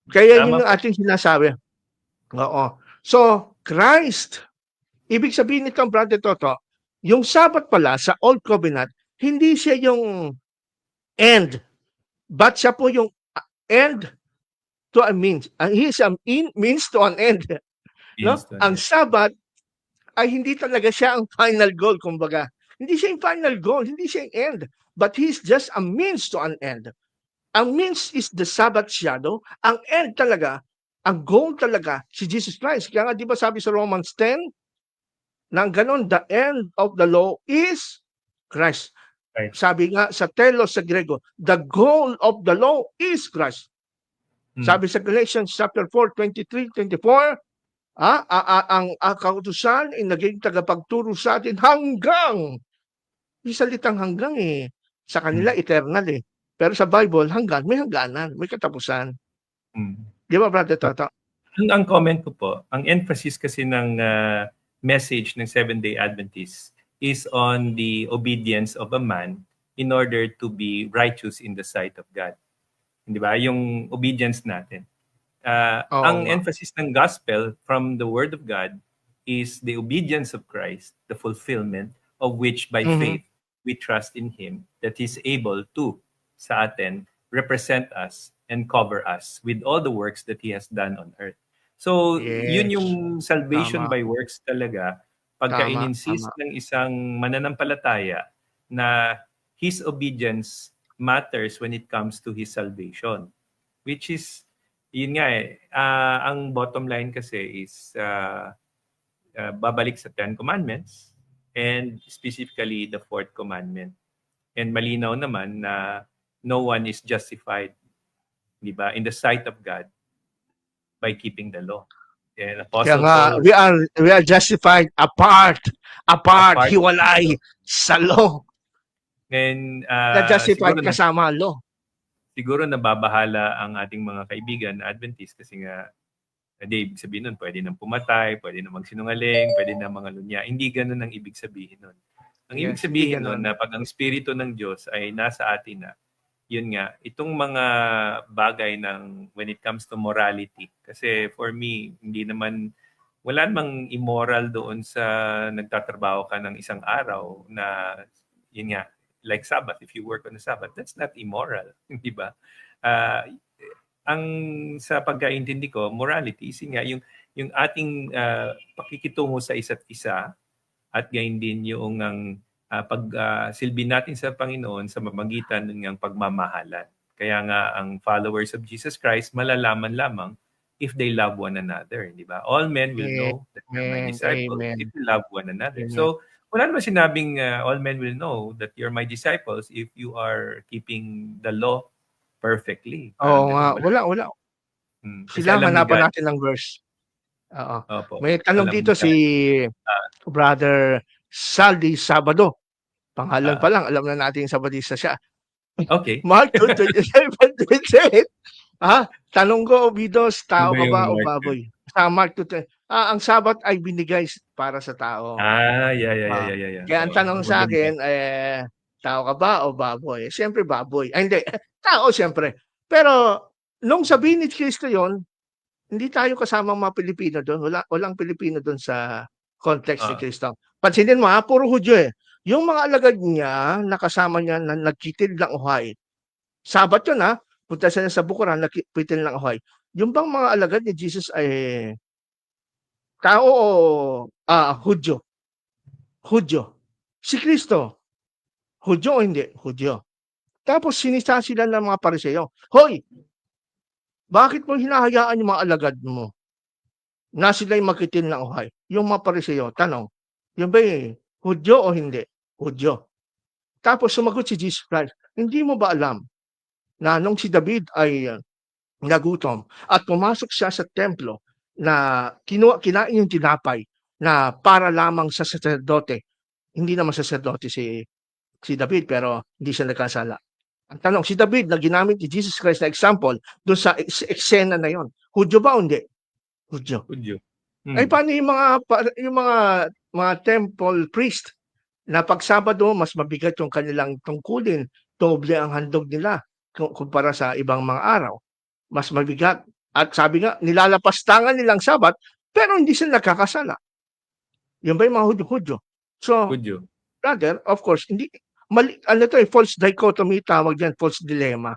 Kaya yun tama yung po. ating sinasabi. Oo. So, Christ, ibig sabihin nito, Brother Toto, yung Sabat pala sa Old Covenant, hindi siya yung end, but siya po yung end to a means. He is a means to an end. No? Instant. Ang Sabat ay hindi talaga siya ang final goal, kumbaga. Hindi siya yung final goal, hindi siya yung end, but he's just a means to an end. Ang means is the Sabbath shadow. Ang end talaga, ang goal talaga, si Jesus Christ. Kaya nga, di ba sabi sa Romans 10, nang ganon, the end of the law is Christ. Right. Sabi nga sa telos sa Grego, the goal of the law is Christ. Sabi sa Galatians chapter 4, 23, 24, ang kautusan ay naging tagapagturo sa atin hanggang, yung salitang hanggang sa kanila eternal Pero sa Bible, hanggang, may hangganan, may katapusan. Di ba, Brother Toto? Ang comment ko po, ang emphasis kasi ng message ng Seventh-day Adventist is on the obedience of a man in order to be righteous in the sight of God. Di ba? Yung obedience natin. Ang emphasis ng gospel from the Word of God is the obedience of Christ, the fulfillment of which by faith we trust in Him that He's able to, sa atin, represent us and cover us with all the works that He has done on earth. So, yun yung salvation by works talaga pagka in-insist ng isang mananampalataya na his obedience matters when it comes to his salvation. Which is, yun nga ang bottom line kasi is babalik sa Ten Commandments and specifically the Fourth Commandment. And malinaw naman na no one is justified di ba, in the sight of God by keeping the law. And Kaya Apostle nga, Paul, we are justified apart, apart from the hiwalay law. sa law. And Na justified siguro kasama ang law. siguro nababahala ang ating mga kaibigan na Adventist kasi nga, ibig sabihin nun, pwede nang pumatay, pwede nang magsinungaling, pwede nang mga lunya. Hindi ganun ang ibig sabihin nun. Ang ibig Yes, hindi sabihin nun ganun. na pag ang Espiritu ng Diyos ay nasa atin na, yun nga, itong mga bagay ng when it comes to morality. Kasi for me, wala namang immoral doon sa nagtatrabaho ka ng isang araw na, yun nga, like Sabbath, if you work on the Sabbath, that's not immoral, di ba? Ang sa pagkaintindi ko, morality, nga yung ating pakikitungo sa isa't isa at gayon din yung ang pagsilbi natin sa Panginoon sa mamagitan ng pagmamahalan. Kaya nga ang followers of Jesus Christ malalaman lamang if they love one another, di ba? All men will know that you're my disciples if you love one another. Amen. So, wala naman sinabing all men will know that you're my disciples if you are keeping the law perfectly. Oo nga, wala. Kasi Sila, alam ni hanapan God. natin ng verse. Oo. Opo. May tanong Alam dito ni God. si Brother Saldi Sabado. Pangalan pa lang, alam na natin yung Sabadista siya. Okay. Mark 2:27-28. Tanong ko, Obidos, tao Ano ba ka ba yung o Mark baboy? Sa Mark 2:20. Ang Sabat ay binigay para sa tao. Yeah. Kaya ang tanong sa akin, tao ka ba o baboy? Siyempre baboy. Ay, hindi. Tao siyempre. Pero nung sabihin ni Kristo yon, hindi tayo kasamang mga Pilipino doon. Walang Pilipino doon sa context ni Kristo. Pansinin mo puro Hudyo eh. Yung mga alagad niya, nakasama niya na nagkitil ng uhay. Sabat yun punta sila sa bukuran, nagkitil ng uhay. Yung bang mga alagad ni Jesus ay tao o Hudyo? Hudyo. Si Kristo, Hudyo o hindi? Hudyo. Tapos sinisa sila ng mga Pariseo. Hoy, bakit mo hinahayaan yung mga alagad mo na sila'y magkitil ng uhay? Yung mga Pariseo, tanong, yung ba Hudyo o hindi? Hudyo. Tapos sumagot si Jesus Christ, hindi mo ba alam na nung si David ay nagutom at pumasok siya sa templo na kinain yung tinapay na para lamang sa sacerdote. Hindi naman sacerdote si David pero hindi siya nagkasala. Ang tanong, si David na ginamit ni Jesus Christ na example doon sa eksena na yon, Hudyo ba o hindi? Hudyo. Ay paano yung mga temple priest na pag Sabado mas mabigat yung kanilang tungkulin, doble ang handog nila kumpara sa ibang mga araw. Mas mabigat. At sabi nga, nilalapastangan nilang Sabat, pero hindi sila nakakasala. Yun ba yung mga Hudyo? So, brother, of course, hindi, false dichotomy, tawag dyan, false dilemma.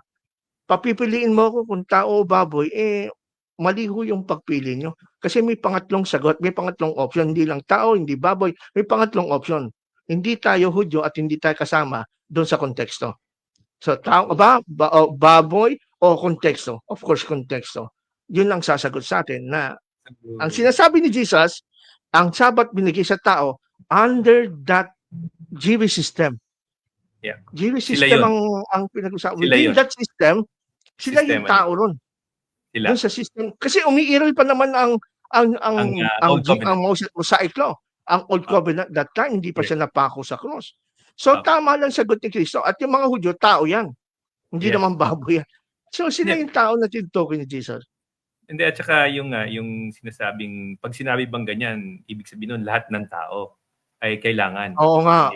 Papipiliin mo ako kung tao o baboy, mali ho yung pagpili nyo. Kasi may pangatlong sagot, may pangatlong option, hindi lang tao, hindi baboy, may pangatlong option. Hindi tayo Hudyo at hindi tayo kasama doon sa konteksto. So, tao ba, baboy o konteksto? Of course, konteksto. Yun lang sasagot sa atin na ang sinasabi ni Jesus, ang Sabat binigay sa tao under that Jewish system. Yeah. Jewish system ang pinag-usapan. Within that system, sila yung tao ron. Doon sa system. Kasi umiiral pa naman ang Mosaic Law. Ang Old Covenant that time, hindi pa siya napako sa cross. So, tama lang sagot ni Kristo. At yung mga Hudyo, tao yan. Hindi naman baboy yan. So, sila yung tao na tinutukoy ni Jesus. Hindi, at saka yung sinasabing, pag sinabi bang ganyan, ibig sabihin nun, lahat ng tao ay kailangan. Oo nga.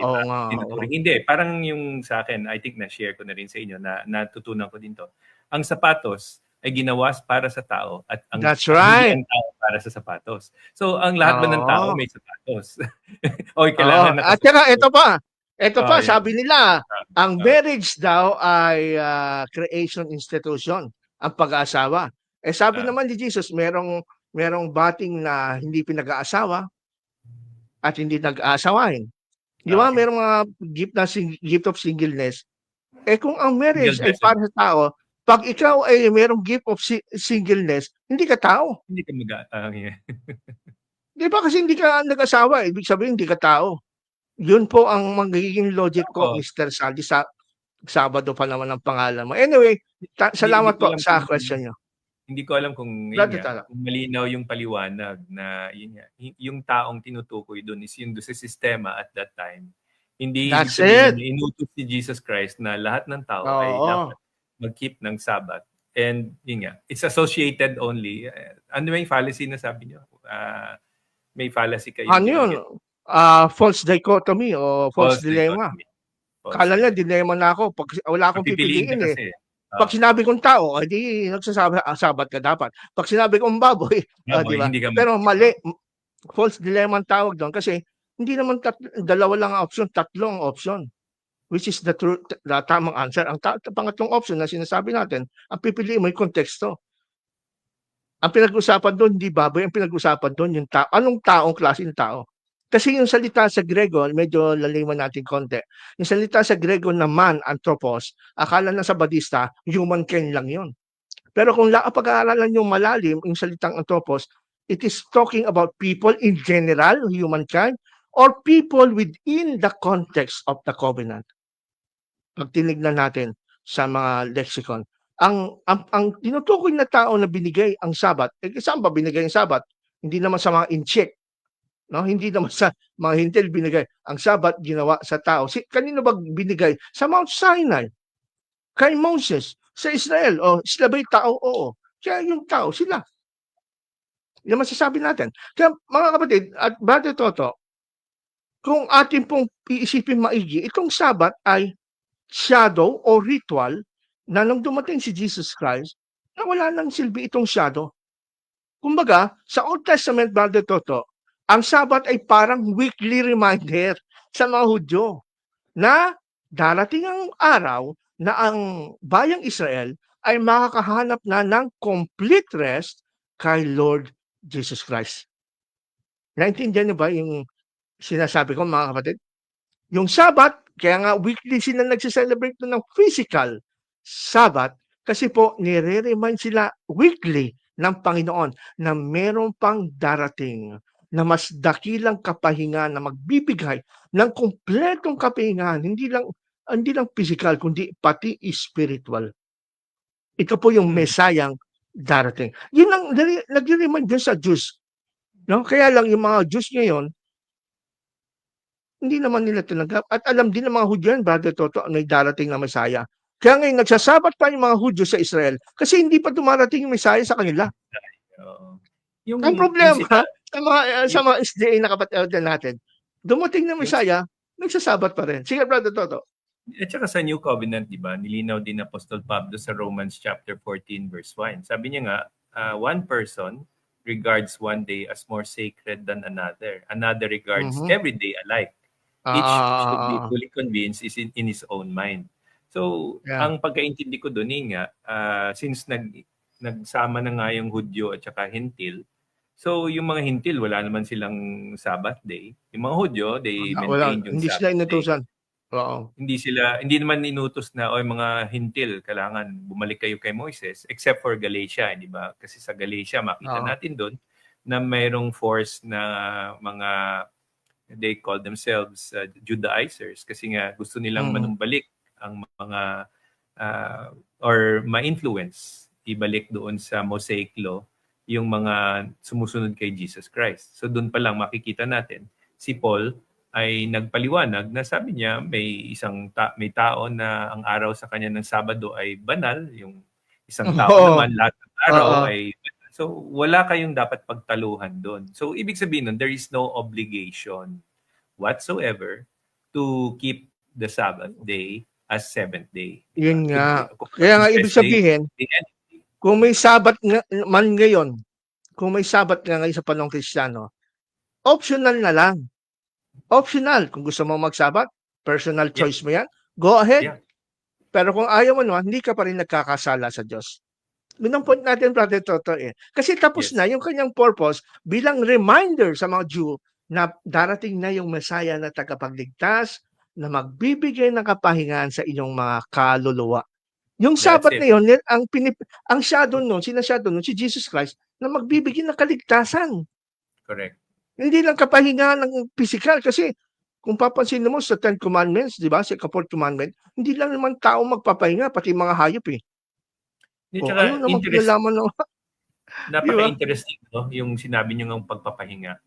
Hindi, parang yung sa akin, I think na-share ko na rin sa inyo, na natutunan ko din to. Ang sapatos ay ginawa para sa tao at ang ang tao para sa sapatos. So, ang lahat ba ng tao may sapatos? O kailangan At saka, ito pa, sabi nila, ang marriage daw ay creation institution, ang pag-aasawa. Sabi naman ni Jesus, merong bating na hindi pinag-aasawa at hindi nag-aasawain. Di ba? Merong mga gift of singleness. Kung ang marriage ay para sa tao, pag ikaw ay merong gift of singleness, hindi ka tao. Hindi ka Di ba? Kasi hindi ka nag-asawa. Ibig sabihin, hindi ka tao. Yun po ang magiging logic ko, Mr. Saldi. Sabado pa naman ang pangalan mo. Anyway, Hindi salamat ko po alam sa kung question niyo. hindi ko alam kung yun Brother nga, Tala. kung malinaw yung paliwanag na yun nga, yung taong tinutukoy doon is yung doon sa sistema at that time. Hindi ibig That's sabihin it. na inutos ni Jesus Christ na lahat ng tao ay Oo. dapat mag-keep ng Sabbath. And yun nga, it's associated only. Ano may fallacy na sabi niyo? May fallacy kayong Ano yun? binanggit. False dichotomy o false False dilemma. dichotomy. False Kala nila dilemma. dilema na ako. Pag wala akong Pipiliin pipiliin ka eh. kasi. Pag sinabi kong tao, edi nagsasabi, sabat ka dapat. Pag sinabi kong baboy, di Baboy, ba? hindi ka Pero mag-keep. mali. False dilemma ang tawag doon kasi hindi naman dalawa lang ang option, tatlong option. Which is the tamang answer. Ang pangatlong option na sinasabi natin, ang pipiliin mo yung konteksto. Ang pinag-usapan doon, hindi baboy. Ang pinag-usapan doon, yung anong taong klase ng tao. Kasi yung salita sa Grego, medyo laliman natin konti. Yung salita sa Grego na man, anthropos, akala na sa Badista, humankind lang yun. Pero kung pag-aaralan yung malalim, yung salitang anthropos, it is talking about people in general, humankind, or people within the context of the covenant. Pag tinignan natin sa mga lexicon, ang tinutukoy na tao na binigay ang Sabat, saan ba binigay ang Sabat? Hindi naman sa mga incheck, no? Hindi naman sa mga hintil binigay. Ang Sabat ginawa sa tao. Kanino ba binigay? Sa Mount Sinai, kay Moses, sa Israel. O, sila ba'y tao? Oo. Kaya yung tao, sila. Yan masasabi natin. Kaya mga kapatid, at Brother Toto, kung atin pong iisipin maigi, itong Sabat ay shadow o ritual na nung dumating si Jesus Christ, na wala nang silbi itong shadow. Kumbaga, sa Old Testament, Brother Toto, ang Sabat ay parang weekly reminder sa mga Hudyo na darating ang araw na ang bayang Israel ay makakahanap na ng complete rest kay Lord Jesus Christ. Naintindihan niyo ba yung sinasabi ko, mga kapatid? Yung Sabat, kaya nga weekly sila nagse-celebrate ng physical Sabat kasi po nire-remind sila weekly ng Panginoon na meron pang darating na mas dakilang kapahingahan na magbibigay ng kumpletong kapahingahan, hindi lang physical kundi pati spiritual. Ito po yung Mesayang darating. Yun ang nagre-remind din sa Diyos. No? Kaya lang yung mga Diyos ngayon, hindi naman nila tinanggap. At alam din ng mga Hudyo yan, Brother Toto, may darating na Mesaya. Kaya ngayon, nagsasabat pa yung mga Hudyo sa Israel kasi hindi pa dumarating yung Mesaya sa kanila. Yung, ang problema yung sa mga SDA na kapatid natin, dumating na Mesaya, nagsasabat pa rin. Sige, Brother Toto. At saka sa New Covenant, di ba, nilinaw din Apostol Pablo sa Romans chapter 14 verse 1. Sabi niya nga, one person regards one day as more sacred than another. Another regards every day alike. Each should be fully convinced is in his own mind. So, ang pagkaintindi ko doon nga, since nagsama na nga yung Hudyo at saka Hintil, so yung mga Hintil, wala naman silang Sabbath day. Yung mga Hudyo, they maintain yung hindi Sabbath sila inutusan. Oo. Hindi naman inutos na mga Hintil, kailangan bumalik kayo kay Moises, except for Galatia, di ba? Kasi sa Galatia, makita natin doon na mayroong force na mga they call themselves Judaizers kasi nga gusto nilang manumbalik ang mga or ma-influence ibalik doon sa Mosaic Law yung mga sumusunod kay Jesus Christ. So doon pa lang makikita natin si Paul ay nagpaliwanag na sabi niya may may tao na ang araw sa kanya ng Sabado ay banal, yung isang tao naman lahat ng araw ay banal. So wala kayong dapat pagtaluhan doon. So ibig sabihin nun, there is no obligation whatsoever to keep the Sabbath day as seventh day. Yun nga. Kaya nga ibig sabihin, kung may Sabat man ngayon, kung may Sabat nga ngayon sa panahong Kristiyano, optional na lang. Optional. Kung gusto mo mag-Sabat, personal choice mo yan, go ahead. Pero kung ayaw mo naman, hindi ka pa rin nagkakasala sa Diyos. Yun ang point natin, Brother Toto. Kasi tapos na yung kanyang purpose bilang reminder sa mga Jew na darating na yung Messiah na tagapagligtas na magbibigay ng kapahingahan sa inyong mga kaluluwa. Yung Sabat na yun, ang shadow nun, sinashadow nun, si Jesus Christ na magbibigay ng kaligtasan. Correct. Hindi lang kapahingahan ng physical kasi Kung papansinin mo sa Ten Commandments, di ba, sa Fourth Commandment, hindi lang naman tao magpapahinga, pati mga hayop eh. O ano Tsaka naman kinalaman ng, di ba? napaka-interesting, no? Yung sinabi niyo ng pagpapahinga.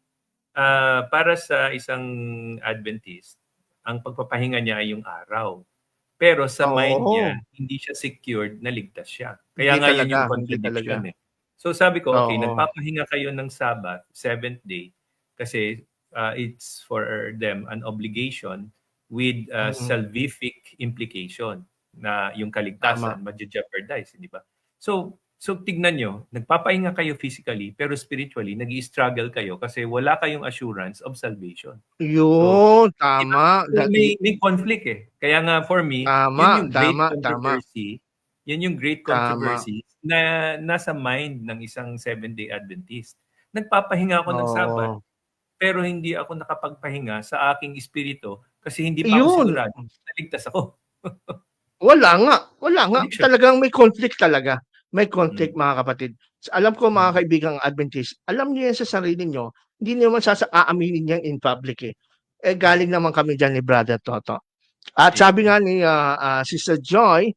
Para sa isang Adventist, ang pagpapahinga niya ay yung araw. Pero sa mind niya, Oo, hindi siya secured na ligtas siya. hindi Kaya nga yun talaga, yung hindi talaga. contradiction eh. So sabi ko, okay, Oo. nagpapahinga kayo ng Sabbath, seventh day, kasi it's for them an obligation with Mm, salvific implication na yung tama. kaligtasan jeopardize, di ba? So tignan nyo, nagpapahinga kayo physically, pero spiritually, nag-struggle kayo kasi wala kayong assurance of salvation. So, Yun, di ba? tama. So, may conflict eh. Kaya nga for me, Tama, yun yung great tama, tama, controversy. Yun yung great tama. controversy na nasa mind ng isang Seventh-day Adventist. Nagpapahinga ako ng Sabbath, Oo. pero hindi ako nakapagpahinga sa aking espiritu kasi hindi pa ako Yun, sigurado na ligtas ako. wala nga. Conviction. Talagang may conflict talaga. May conflict Mm. mga kapatid. Alam ko mga Mm. kaibigang Adventist, alam niyo yan sa sarili niyo, hindi niyo naman aaminin yan in public eh. Eh galing naman kami dyan ni Brother Toto. At sabi Amen. nga ni Sister Joy,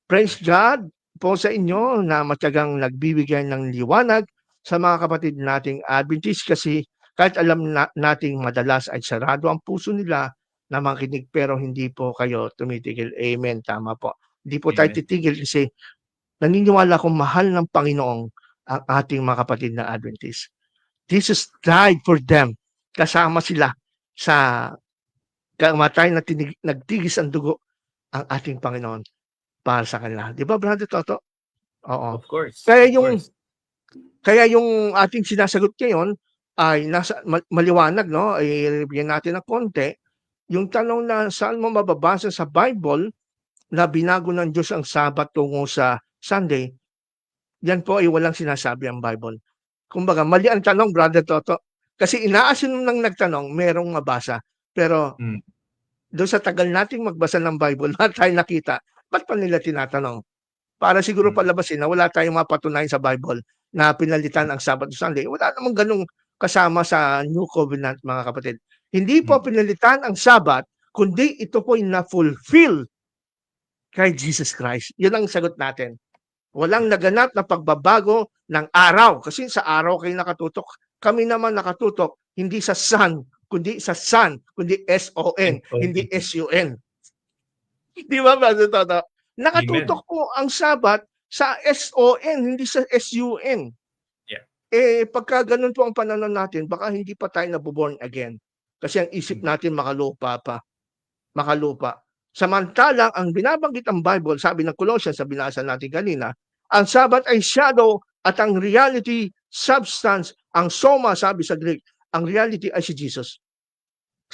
praise God po sa inyo na matiyagang nagbibigay ng liwanag sa mga kapatid nating Adventist kasi kahit alam nating madalas ay sarado ang puso nila na makinig pero hindi po kayo tumitigil. Amen. Tama po. Hindi po tayo Amen. titigil kasi naniniwala akong mahal ng Panginoong ang ating mga kapatid na Adventist. Jesus died for them. Kasama sila sa kamatay na nagtigis ang dugo ang ating Panginoon para sa kanila. Di ba, Brother Toto? Oo. Of course. Kaya Of yung course. kaya yung ating sinasagot ngayon ay nasa maliwanag, no? I-review natin ng konti. Yung tanong na saan mo mababasa sa Bible na binago ng Diyos ang Sabat tungo sa Sunday, yan po ay walang sinasabi ang Bible. Kumbaga, mali ang tanong, Brother Toto. Kasi inaasin nang nagtanong, merong mabasa. Pero Mm. doon sa tagal nating magbasa ng Bible, wala tayong nakita. Ba't pa nila tinatanong? Para siguro Mm. palabasin na wala tayong mapatunayan sa Bible na pinalitan ang Sabbath o Sunday. Wala namang ganung kasama sa New Covenant, mga kapatid. Hindi po Mm. pinalitan ang Sabbath, kundi ito po na-fulfill kay Jesus Christ. Yun ang sagot natin. Walang naganap na pagbabago ng araw. Kasi sa araw kayo nakatutok. Kami naman nakatutok, hindi sa sun, kundi sa sun, kundi S-O-N, hindi N-O-N. S-U-N. Di ba, Brother Toto? Amen. Nakatutok po ang Sabat sa S-O-N, hindi sa S-U-N. Yeah. Eh, pagka ganun po ang pananaw natin, baka hindi pa tayo nabuborn again. Kasi ang isip Mm. natin makalupa pa. Makalupa. Samantalang ang binabanggit ang Bible, sabi ng Colossians, sa binasa natin kanina, ang Sabat ay shadow at ang reality, substance, ang soma, sabi sa Greek, ang reality ay si Jesus.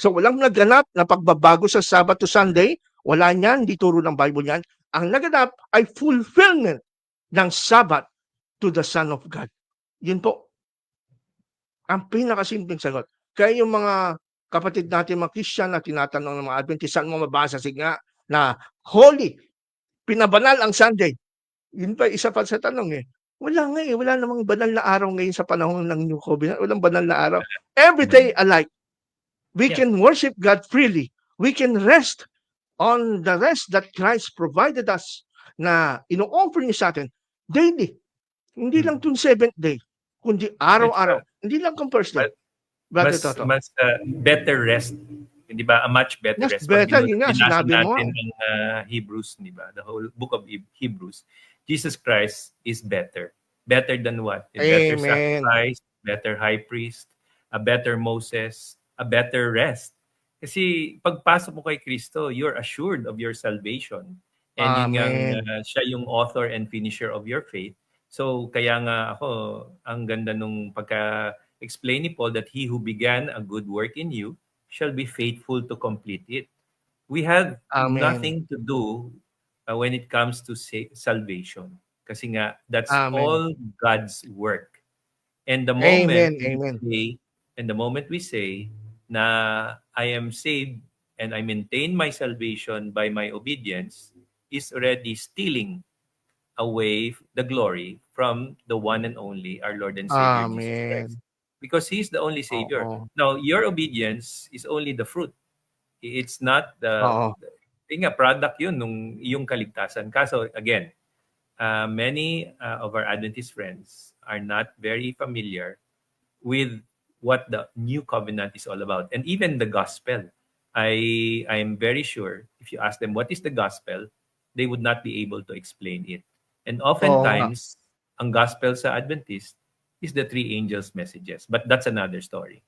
So walang naganap na pagbabago sa Sabbath to Sunday. Wala niyan, di turo ng Bible yan. Ang naganap ay fulfillment ng Sabbath to the Son of God. Yun po, ang pinakasimpleng sagot. Kaya yung mga kapatid natin mga Christian na tinatanong ng mga Adventist, saan mo mabasa nga na holy, pinabanal ang Sunday. Yun pa, isa pa sa tanong eh. Wala nga eh, wala namang banal na araw ngayon sa panahon ng New Covenant. Walang banal na araw. Every day alike. We Yeah. can worship God freely. We can rest on the rest that Christ provided us na ino-offer niya sa atin daily. Hindi lang Mm. itong seventh day, kundi At araw-araw. Hindi lang kung first day. Brother mas Toto. mas better rest, 'di ba? A much better Mas rest pag better, yun nga, binasa sinabi mo. natin ang Hebrews, 'di ba? The whole book of Hebrews. Jesus Christ is better. Better than what? A better Amen. sacrifice, better high priest, a better Moses, a better rest. Kasi pagpasok mo kay Kristo, you're assured of your salvation. And yun nga, Amen. siya yung author and finisher of your faith. So kaya nga ako, ang ganda nung explain ni Paul that he who began a good work in you shall be faithful to complete it. We have Amen. nothing to do when it comes to salvation. Kasi nga, that's Amen. all God's work. And the moment Amen. we Amen. say, na I am saved and I maintain my salvation by my obedience is already stealing away the glory from the one and only our Lord and Savior Jesus Christ. Amen. Because He's the only Savior. Oo. Now, your obedience is only the fruit. It's not Oo. product yun nung iyong kaligtasan. Kaso again, many of our Adventist friends are not very familiar with what the new covenant is all about, and even the gospel. I'm very sure if you ask them what is the gospel, they would not be able to explain it. And Oo nga. oftentimes, ang gospel sa Adventist is the three angels' messages. But that's another story.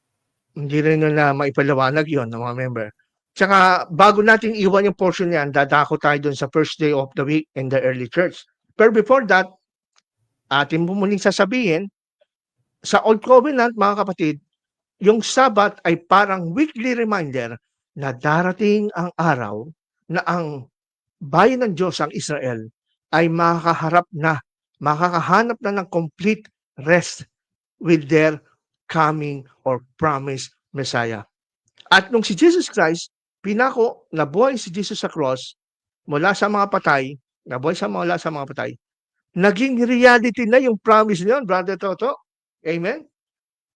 Hindi rin nila maipaliwanag yon ng mga member. Tsaka bago natin iwan yung portion yan, dadako tayo dun sa first day of the week in the early church. Pero before that, atin po muling sasabihin, sa Old Covenant, mga kapatid, yung Sabbath ay parang weekly reminder na darating ang araw na ang bayan ng Diyos, ang Israel, ay makakahanap na ng complete rest with their coming or promised Messiah. At nung si Jesus Christ, pinako, nabuhay si Jesus sa cross, mula sa mga patay, mula sa mga patay, naging reality na yung promise niyon, Brother Toto. Amen?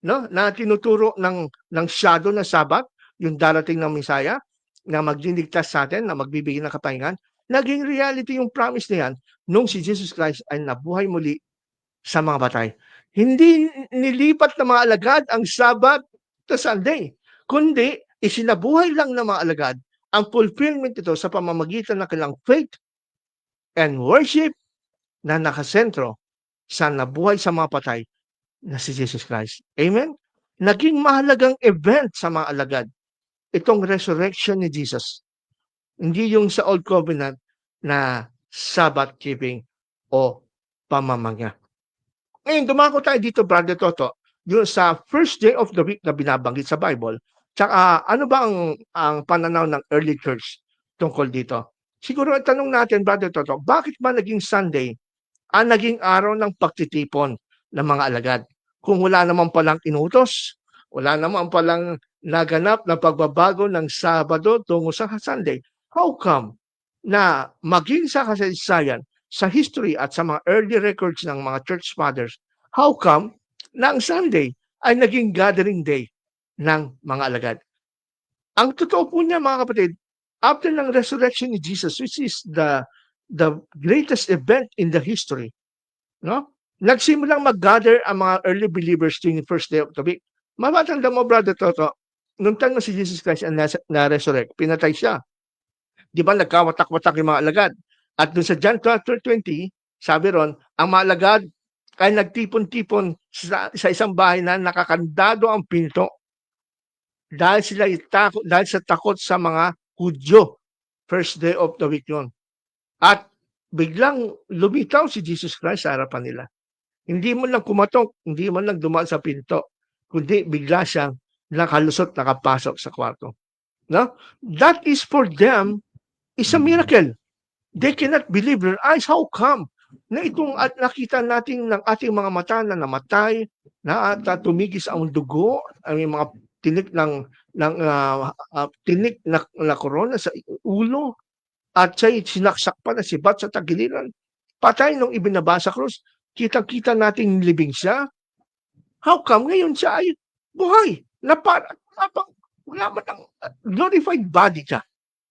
No? Na tinuturo ng shadow na Sabbath, yung darating ng Messiah, na magliligtas sa atin, na magbibigay ng kapahingan, naging reality yung promise na yan nung si Jesus Christ ay nabuhay muli sa mga patay. Hindi nilipat ng mga alagad ang Sabbath to Sunday, kundi isinabuhay lang ng mga alagad ang fulfillment ito sa pamamagitan ng kanilang faith and worship na nakasentro sa nabuhay sa mga patay na si Jesus Christ. Amen? Naging mahalagang event sa mga alagad itong resurrection ni Jesus. Hindi yung sa Old Covenant na Sabbath keeping o pamamangya. Ngayon, dumako tayo dito, Brother Toto, yung sa first day of the week na binabanggit sa Bible. Tsaka ano ba ang pananaw ng early church tungkol dito? Siguro ang tanong natin, Brother Toto, bakit ba naging Sunday ang naging araw ng pagtitipon ng mga alagad? Kung wala naman palang inutos, wala naman palang naganap na pagbabago ng Sabado tungo sa Sunday, how come na maging sa kasaysayan, sa history at sa mga early records ng mga church fathers, how come na ang Sunday ay naging gathering day ng mga alagad? Ang totoo po niya, mga kapatid, after ng resurrection ni Jesus, which is the greatest event in the history, no? Nagsimulang mag-gather ang mga early believers during the first day of the week. Mamatanda mo, Brother Toto, nung time na si Jesus Christ na-resurrect, pinatay siya. Di ba nagkawatak-watak yung mga alagad? At doon sa John chapter 20, sabi ron, ang mga alagad ay nagtipon-tipon sa isang bahay na nakakandado ang pinto dahil sa takot sa mga Hudyo. First day of the week yun. At biglang lumitaw si Jesus Christ sa harapan nila. Hindi mo lang kumatok, hindi mo lang dumaan sa pinto, kundi bigla siyang nakalusot, nakapasok sa kwarto. No? That is for them is a miracle. They cannot believe their eyes. How come? Na itong at nakita natin ng ating mga mata na namatay, na at tumigis ang dugo, ang mga tinik tinik na korona sa ulo, at siya'y sinaksak pa na sibat sa tagiliran. Patay nung ibinaba sa krus, kitang-kita nating libing siya. How come ngayon siya ay buhay? Wala man ang glorified body siya.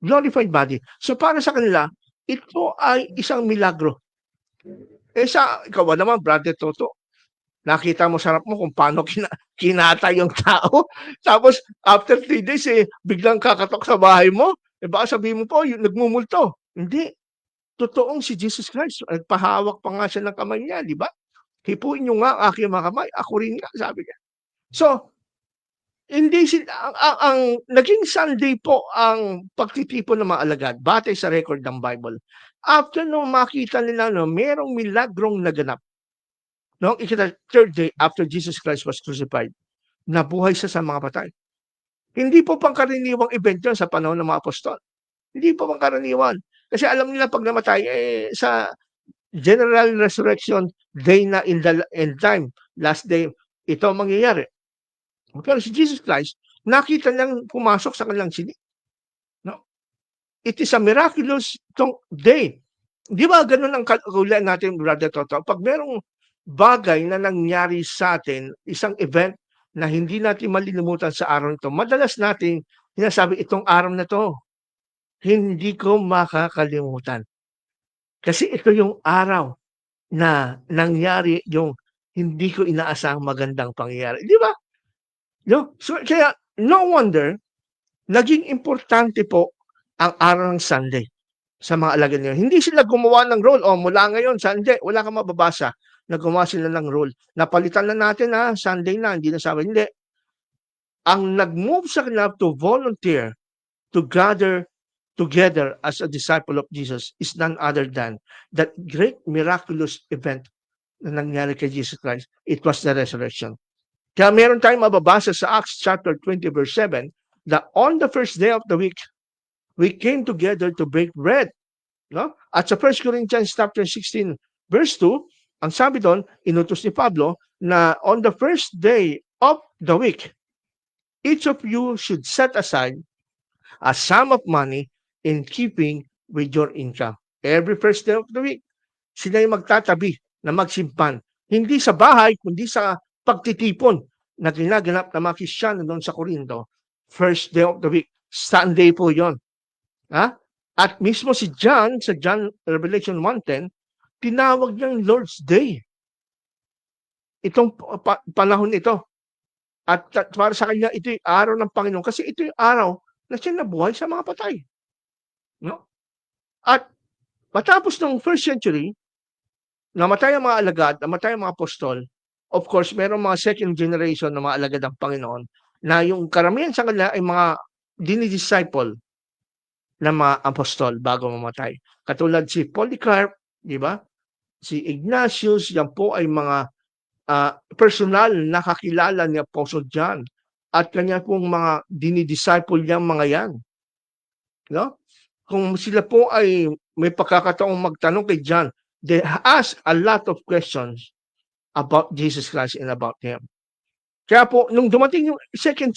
Glorified body. So para sa kanila, ito ay isang milagro. Ikaw naman, Brother Toto, nakita mo sa harap mo kung paano kinatay yung tao. Tapos, after 3 days, biglang kakatok sa bahay mo. Baka sabihin mo po, nagmumulto. Hindi. Totoong si Jesus Christ. Nagpahawak pa nga siya ng kamay niya, di ba? Hipuin niyo nga ang aking mga kamay. Ako rin nga, sabi niya. So, hindi ang naging Sunday po ang pagtitipon ng mga alagad batay sa record ng Bible. After nung makita nila merong milagrong naganap. No, third day after Jesus Christ was crucified, nabuhay siya sa mga patay. Hindi po pangkaraniwang event yun sa panahon ng mga apostol. Hindi po pangkaraniwan. Kasi alam nila pag namatay, sa general resurrection day na in the end time, last day, ito mangyayari. Pero si Jesus Christ, nakita niyang pumasok sa kanilang sinig. No? It is a miraculous day. Di ba ganun ang kagulan natin, Brother Toto? Pag merong bagay na nangyari sa atin, isang event na hindi natin malilimutan sa araw nito, madalas natin sinasabi, itong araw na 'to, hindi ko makakalimutan. Kasi ito yung araw na nangyari yung hindi ko inaasahang magandang pangyayari, 'di ba? 'No? So, kaya no wonder naging importante po ang araw ng Sunday sa mga alagad ngayon. Hindi sila gumawa ng rule, mula ngayon Sunday, wala kang mababasa na gumawa sila ng rule. Napalitan na natin Sunday na, hindi na sabi, hindi. Ang nag-move sa kanila to volunteer to gather together as a disciple of Jesus is none other than that great miraculous event na nangyari kay Jesus Christ. It was the resurrection. Kaya meron tayong mababasa sa Acts chapter 20 verse 7 that on the first day of the week, we came together to break bread. No? At sa 1 Corinthians chapter 16 verse 2, ang sabi doon, inutos ni Pablo na on the first day of the week, each of you should set aside a sum of money in keeping with your income. Every first day of the week, sila yung magtatabi na magsimpan. Hindi sa bahay, kundi sa pagtitipon na ginaganap ng mga Kristiyano doon sa Corinto. First day of the week. Sunday po yon. At mismo si John, sa John Revelation 1:10, tinawag niyang Lord's Day. Itong panahon ito. At para sa kanya, ito yung araw ng Panginoon. Kasi ito yung araw na siya nabuhay sa mga patay. No? At matapos ng first century, namatay ang mga alagad, namatay ang mga apostol. Of course, merong mga second generation na mga alagad ng Panginoon na yung karamihan sa kanila ay mga dinidisciple na mga apostol bago mamatay. Katulad si Polycarp, di ba? Si Ignatius, yan po ay mga personal na kakilala ni Apostle John at kanya pong mga dinidisciple niyang mga yan. No? Kung sila po ay may pagkakataong magtanong kay John, they ask a lot of questions about Jesus Christ and about Him. Kaya po, nung dumating yung second